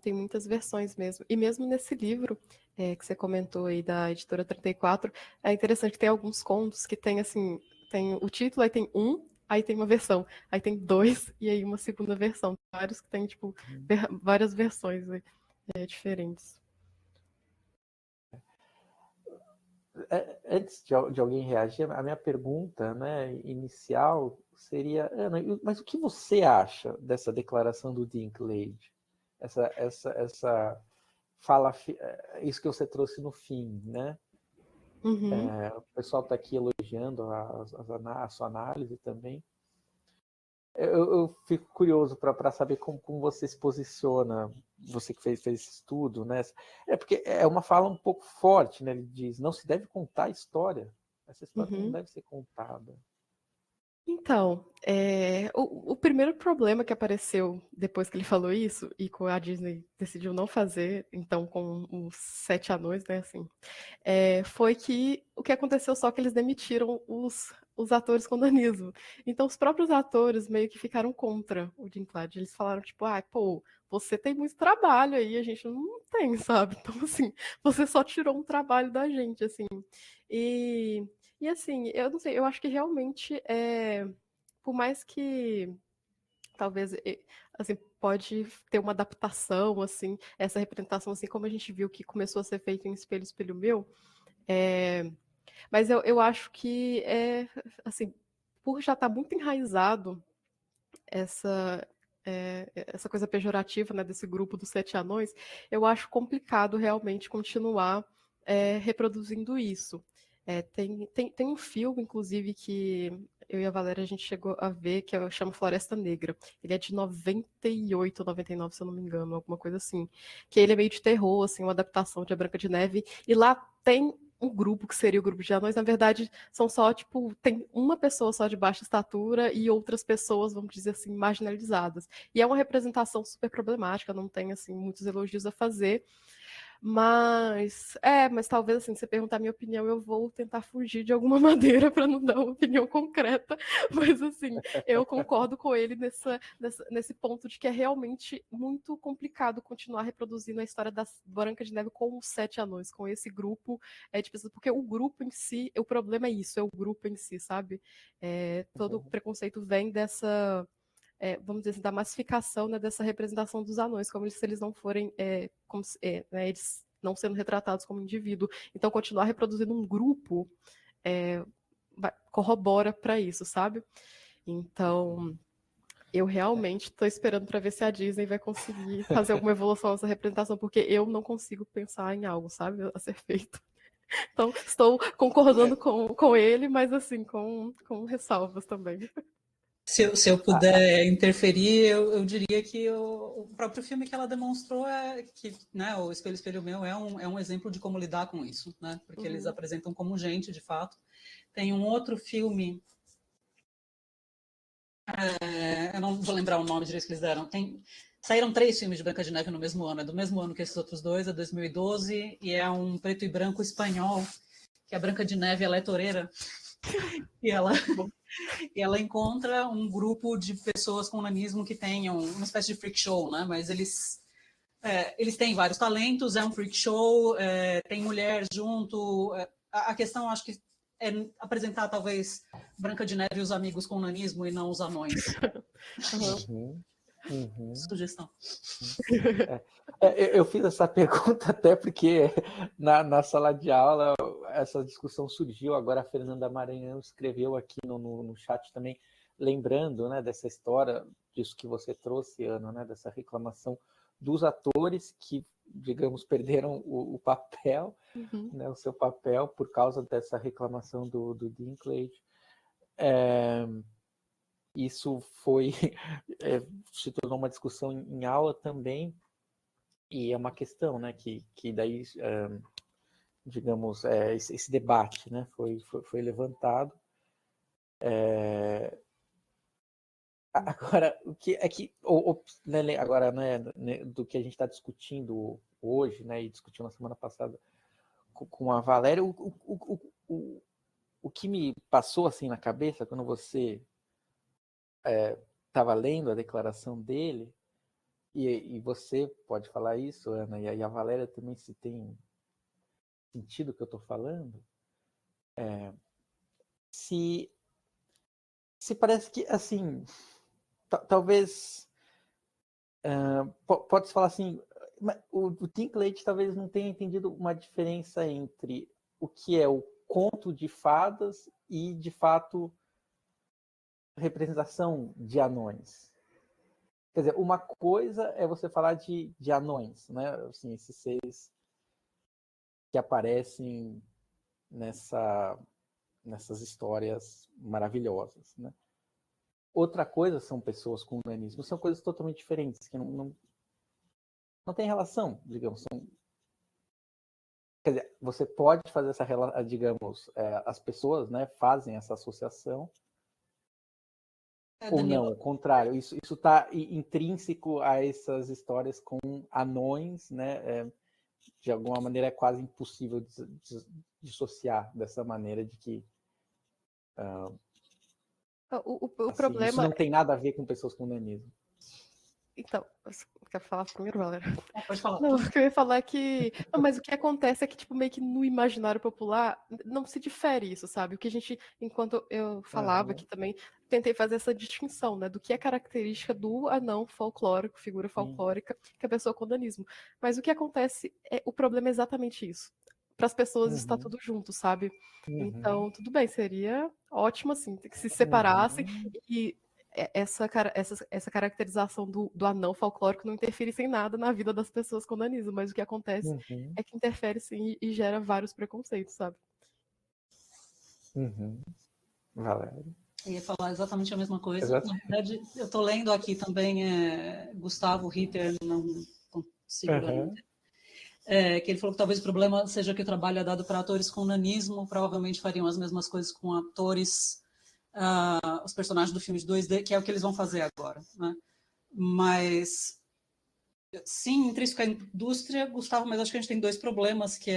[SPEAKER 2] Tem muitas versões mesmo. E mesmo nesse livro que você comentou aí da editora 34, é interessante que tem alguns contos que tem assim, tem o título, aí tem aí tem uma versão, aí tem 2 e aí uma segunda versão. Vários que tem, tipo, várias versões diferentes.
[SPEAKER 1] Antes de alguém reagir, a minha pergunta, né, inicial seria, Ana, mas o que você acha dessa declaração do Dinklage? Essa fala, isso que você trouxe no fim, né? O pessoal está aqui elogiando a sua análise também. Eu fico curioso para saber como você se posiciona, você que fez esse estudo, né? Porque é uma fala um pouco forte, né? Ele diz, não se deve contar a história Essa história não
[SPEAKER 2] Uhum.
[SPEAKER 1] deve ser contada.
[SPEAKER 2] Então, o primeiro problema que apareceu depois que ele falou isso, e que a Disney decidiu não fazer, então, com os Sete Anões, né, assim, foi que o que aconteceu só que eles demitiram os atores com nanismo. Então, os próprios atores meio que ficaram contra o Dinklage. Eles falaram, tipo, pô, você tem muito trabalho aí, a gente não tem, sabe? Então, assim, você só tirou um trabalho da gente, assim. E assim, eu não sei, eu acho que realmente, por mais que talvez, assim, pode ter uma adaptação, assim, essa representação, assim, como a gente viu que começou a ser feito em Espelho, Espelho Meu, mas eu acho que, assim, por já estar muito enraizado essa, essa coisa pejorativa, né, desse grupo dos Sete Anões, eu acho complicado realmente continuar reproduzindo isso. Tem um filme, inclusive, que eu e a Valéria a gente chegou a ver, que chama Floresta Negra. Ele é de 98 ou 99, se eu não me engano, alguma coisa assim. Que ele é meio de terror, assim, uma adaptação de A Branca de Neve. E lá tem um grupo que seria o grupo de anões, na verdade, são só, tipo, tem uma pessoa só de baixa estatura e outras pessoas, vamos dizer assim, marginalizadas. E é uma representação super problemática, não tem, assim, muitos elogios a fazer. Mas talvez, assim, se você perguntar a minha opinião, eu vou tentar fugir de alguma maneira para não dar uma opinião concreta. Mas, assim, eu concordo com ele nesse ponto de que é realmente muito complicado continuar reproduzindo a história da Branca de Neve com os Sete Anões, com esse grupo. Porque o grupo em si, o problema é isso, é o grupo em si, sabe? Todo o preconceito vem dessa. Vamos dizer assim, da massificação, né, dessa representação dos anões, como se eles não forem, né, eles não sendo retratados como indivíduo. Então, continuar reproduzindo um grupo corrobora para isso, sabe? Então, eu realmente estou esperando para ver se a Disney vai conseguir fazer alguma evolução nessa representação, porque eu não consigo pensar em algo, sabe, a ser feito. Então, estou concordando com ele, mas assim, com ressalvas também.
[SPEAKER 9] Se eu puder interferir, eu diria que o próprio filme que ela demonstrou que, né, o Espelho, Espelho Meu é um exemplo de como lidar com isso, né? Porque eles apresentam como gente, de fato. Tem um outro filme, eu não vou lembrar o nome direito que eles deram. Saíram 3 filmes de Branca de Neve no mesmo ano, é do mesmo ano que esses outros dois, é 2012, e é um preto e branco espanhol, que a Branca de Neve ela é toureira, e ela encontra um grupo de pessoas com nanismo que tenham uma espécie de freak show, né? Mas eles têm vários talentos, é um freak show, tem mulher junto. A questão, acho que, é apresentar, talvez, Branca de Neve e os amigos com nanismo e não os anões. Sugestão.
[SPEAKER 1] Eu fiz essa pergunta até porque na sala de aula essa discussão surgiu. Agora a Fernanda Maranhão escreveu aqui no chat também, lembrando, né, dessa história, disso que você trouxe, Ana, né, dessa reclamação dos atores que, digamos, perderam o papel, né, o seu papel por causa dessa reclamação do Dinklage. Isso se tornou uma discussão em aula também, e é uma questão, né, que daí, digamos, esse debate, né, foi levantado. Agora, o que é que, né, agora, né, do que a gente está discutindo hoje, né, e discutiu na semana passada com a Valéria, o que me passou assim na cabeça quando você estava lendo a declaração dele, e você pode falar isso, Ana, e a Valéria também, se tem sentido o que eu estou falando, se parece que, assim, talvez, pode-se falar assim, o Dinklage talvez não tenha entendido uma diferença entre o que é o conto de fadas e, de fato, representação de anões. Quer dizer, uma coisa é você falar de anões, né? Assim, esses seres que aparecem nessas histórias maravilhosas, né? Outra coisa são pessoas com nanismo, são coisas totalmente diferentes, que não tem relação, digamos, Quer dizer, você pode fazer essa relação, digamos, as pessoas, né, fazem essa associação, ou
[SPEAKER 9] Daniel,
[SPEAKER 1] não, o contrário, isso está intrínseco a essas histórias com anões, né, de alguma maneira é quase impossível dissociar dessa maneira de que
[SPEAKER 2] O
[SPEAKER 1] assim,
[SPEAKER 2] problema...
[SPEAKER 1] isso não tem nada a ver com pessoas com nanismo.
[SPEAKER 2] Então, quer falar primeiro, Valéria?
[SPEAKER 9] pode falar.
[SPEAKER 2] Não, o que eu ia falar é que... Não, mas o que acontece é que, tipo, meio que no imaginário popular não se difere isso, sabe? O que a gente, enquanto eu falava aqui também, tentei fazer essa distinção, né? Do que é característica do anão folclórico, figura folclórica, que é a pessoa com nanismo. Mas o que acontece o problema é exatamente isso. Para as pessoas está tudo junto, sabe? Então, tudo bem, seria ótimo, assim, que se separassem e essa caracterização do anão folclórico não interferisse em nada na vida das pessoas com nanismo, mas o que acontece é que interfere sim e gera vários preconceitos, sabe?
[SPEAKER 1] Valéria.
[SPEAKER 9] Eu ia falar exatamente a mesma coisa.
[SPEAKER 1] Exato.
[SPEAKER 9] Na verdade, eu estou lendo aqui também Gustavo Ritter, não consigo ler, que ele falou que talvez o problema seja que o trabalho é dado para atores com nanismo, provavelmente fariam as mesmas coisas com atores, os personagens do filme de 2D, que é o que eles vão fazer agora, né? Mas, sim, intrínseco à indústria, Gustavo, mas acho que a gente tem dois problemas, que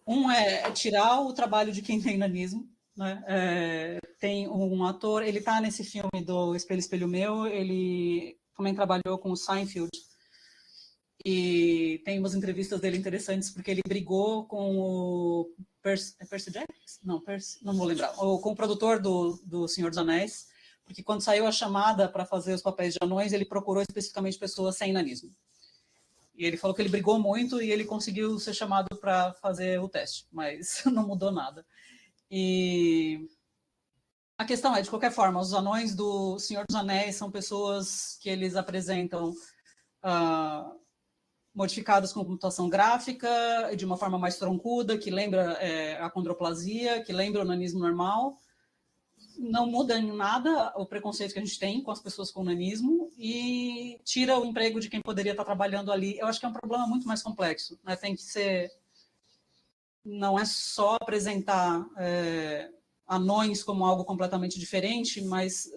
[SPEAKER 9] um é tirar o trabalho de quem tem nanismo, né? Tem um ator, ele está nesse filme do Espelho, Espelho Meu, ele também trabalhou com o Seinfeld, e tem umas entrevistas dele interessantes, porque ele brigou com o Percy Jackson? Não vou lembrar. Com o produtor do Senhor dos Anéis, porque quando saiu a chamada para fazer os papéis de anões, ele procurou especificamente pessoas sem nanismo. E ele falou que ele brigou muito e ele conseguiu ser chamado para fazer o teste, mas não mudou nada. E a questão é, de qualquer forma, os anões do Senhor dos Anéis são pessoas que eles apresentam modificadas com computação gráfica, de uma forma mais troncuda, que lembra a acondroplasia, que lembra o nanismo normal. Não muda em nada o preconceito que a gente tem com as pessoas com nanismo e tira o emprego de quem poderia estar trabalhando ali. Eu acho que é um problema muito mais complexo, né? Tem que ser... Não é só apresentar anões como algo completamente diferente, mas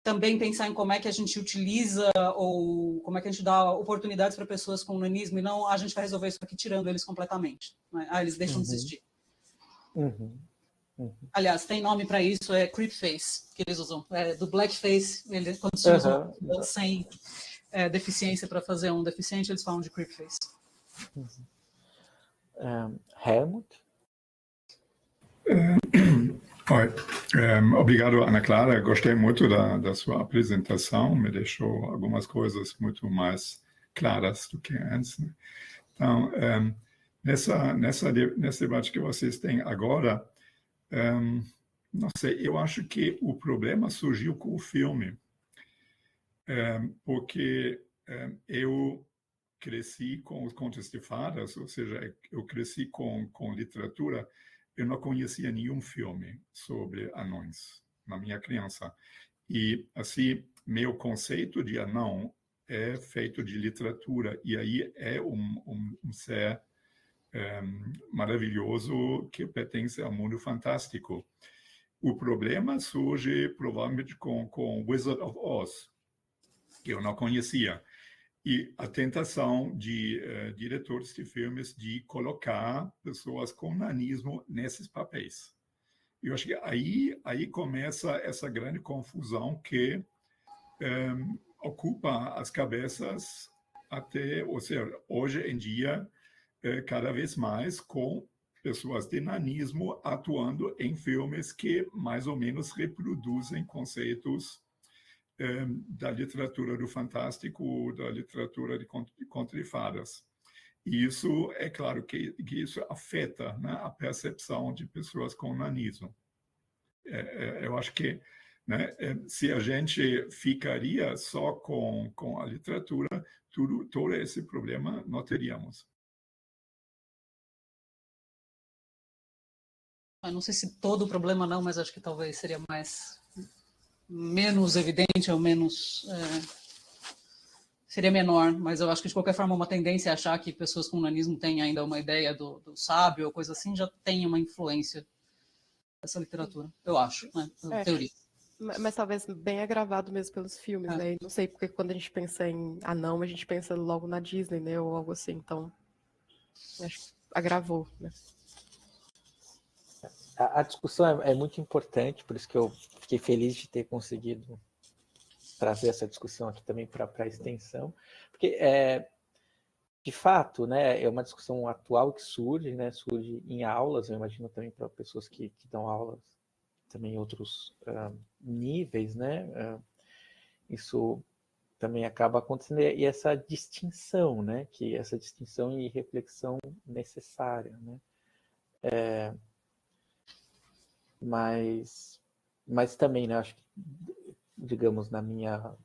[SPEAKER 9] também pensar em como é que a gente utiliza ou como é que a gente dá oportunidades para pessoas com nanismo e não a gente vai resolver isso aqui tirando eles completamente, né? Eles deixam de existir. Aliás, tem nome para isso, creepface, que eles usam. Do blackface, quando se usam sem deficiência para fazer um deficiente, eles falam de creepface.
[SPEAKER 1] Helmut?
[SPEAKER 10] Oi. Obrigado, Ana Clara. Gostei muito da sua apresentação. Me deixou algumas coisas muito mais claras do que antes, né? Então, nesse debate que vocês têm agora, não sei, eu acho que o problema surgiu com o filme, porque eu cresci com os contos de fadas, ou seja, eu cresci com literatura. Eu não conhecia nenhum filme sobre anões na minha criança. E, assim, meu conceito de anão é feito de literatura. E aí é um ser maravilhoso que pertence ao mundo fantástico. O problema surge, provavelmente, com Wizard of Oz, que eu não conhecia. E a tentação de diretores de filmes de colocar pessoas com nanismo nesses papéis. Eu acho que aí começa essa grande confusão que ocupa as cabeças até, ou seja, hoje em dia, cada vez mais com pessoas de nanismo atuando em filmes que mais ou menos reproduzem conceitos da literatura do fantástico, da literatura de contos de fadas. E isso, é claro que isso afeta, né, a percepção de pessoas com nanismo. Eu acho que, né, se a gente ficaria só com a literatura, todo esse problema não teríamos.
[SPEAKER 9] Eu não sei se todo o problema não, mas acho que talvez seria menos evidente ou menos seria menor, mas eu acho que de qualquer forma uma tendência é achar que pessoas com nanismo têm ainda uma ideia do sábio ou coisa assim, já tem uma influência dessa literatura, eu acho, né? Teoria.
[SPEAKER 2] Mas talvez bem agravado mesmo pelos filmes, né? E não sei porque quando a gente pensa em anão, a gente pensa logo na Disney, né? Ou algo assim, então acho que agravou, né?
[SPEAKER 1] A discussão é muito importante, por isso que eu fiquei feliz de ter conseguido trazer essa discussão aqui também para a extensão, porque de fato, né, é uma discussão atual que surge, né, surge em aulas, eu imagino também para pessoas que dão aulas também em outros níveis, né, isso também acaba acontecendo, e essa distinção, né, que essa distinção e reflexão necessária, né, mas também, né, acho que, digamos, na minha...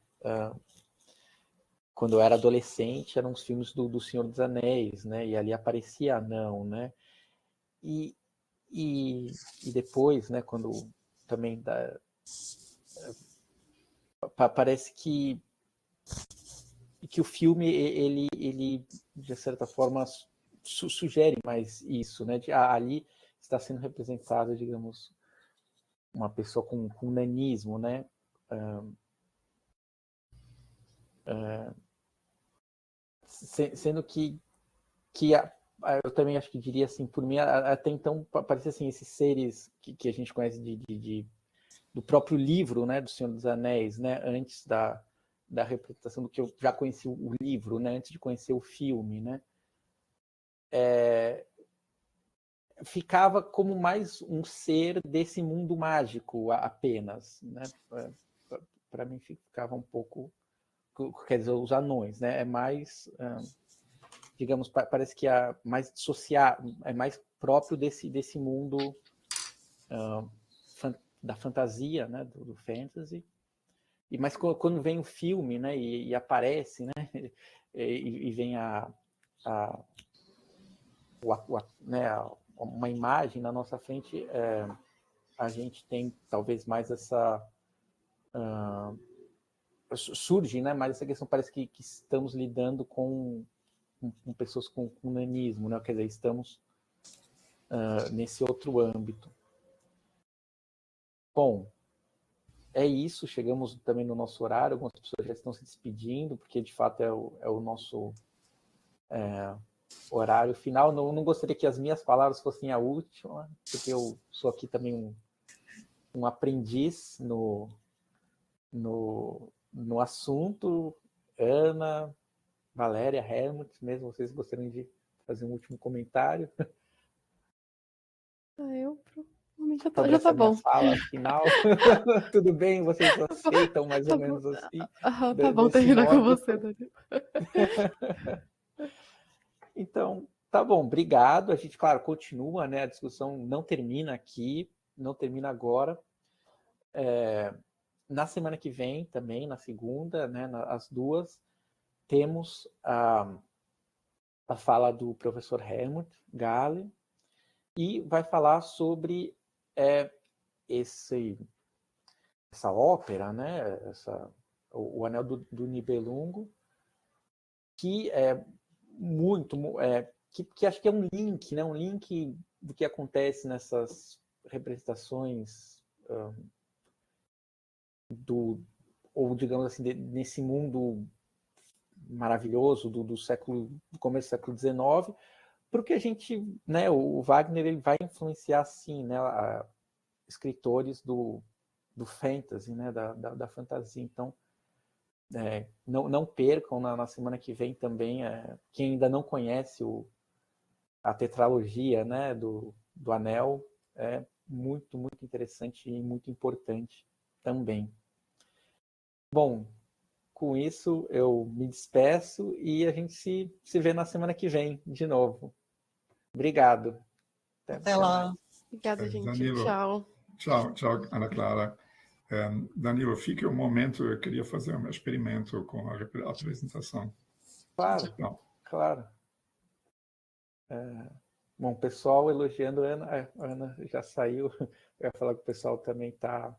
[SPEAKER 1] quando eu era adolescente, eram os filmes do Senhor dos Anéis, né? E ali aparecia anão, né? E depois, né? Quando também parece que o filme ele de certa forma sugere mais isso, né? Ali está sendo representada, digamos, uma pessoa com nanismo, né? Sendo que eu também acho que diria assim, por mim, até então, parecia assim, esses seres que a gente conhece do próprio livro, né, do Senhor dos Anéis, né, antes da representação do que eu já conheci o livro, né, antes de conhecer o filme, né, ficava como mais um ser desse mundo mágico apenas, né, para mim ficava um pouco, quer dizer, os anões, né, é mais... digamos, parece que é mais dissociado, é mais próprio desse mundo da fantasia, né, do fantasy. Mas quando vem o filme, né, e aparece, né, e vem uma imagem na nossa frente, a gente tem talvez mais essa... surge, né, mais essa questão, parece que estamos lidando com pessoas com nanismo, né? Quer dizer, estamos nesse outro âmbito. Bom, é isso, chegamos também no nosso horário, algumas pessoas já estão se despedindo, porque de fato é o nosso horário final. Não gostaria que as minhas palavras fossem a última, porque eu sou aqui também um aprendiz no assunto. Ana, Valéria, Helmut, mesmo vocês gostariam de fazer um último comentário?
[SPEAKER 2] Eu provavelmente já tá bom.
[SPEAKER 1] Fala final. Tudo bem? Vocês aceitam mais ou menos assim?
[SPEAKER 2] Tá bom terminar com você, Danilo.
[SPEAKER 1] Então, tá bom, obrigado. A gente, claro, continua, né? A discussão não termina aqui, não termina agora. Na semana que vem também, na segunda, né? Às 2, temos a fala do professor Helmut Galle, e vai falar sobre essa ópera, né? O Anel do Nibelungo, que é muito... que acho que é um link, né? Um link do que acontece nessas representações ou digamos assim, nesse mundo maravilhoso do começo do século XIX, porque a gente, né, o Wagner ele vai influenciar, sim, né, escritores do fantasy, né, da fantasia. Então, não percam na semana que vem também, quem ainda não conhece a tetralogia, né, do Anel, é muito, muito interessante e muito importante também. Bom, com isso eu me despeço e a gente se vê na semana que vem de novo. Obrigado.
[SPEAKER 9] Até lá.
[SPEAKER 2] Obrigada, gente.
[SPEAKER 10] Danilo,
[SPEAKER 2] Tchau,
[SPEAKER 10] Ana Clara. Danilo, fique um momento, eu queria fazer um experimento com a apresentação.
[SPEAKER 1] Claro,
[SPEAKER 10] Não.
[SPEAKER 1] claro. Bom, o pessoal elogiando a Ana já saiu. Eu ia falar que o pessoal também está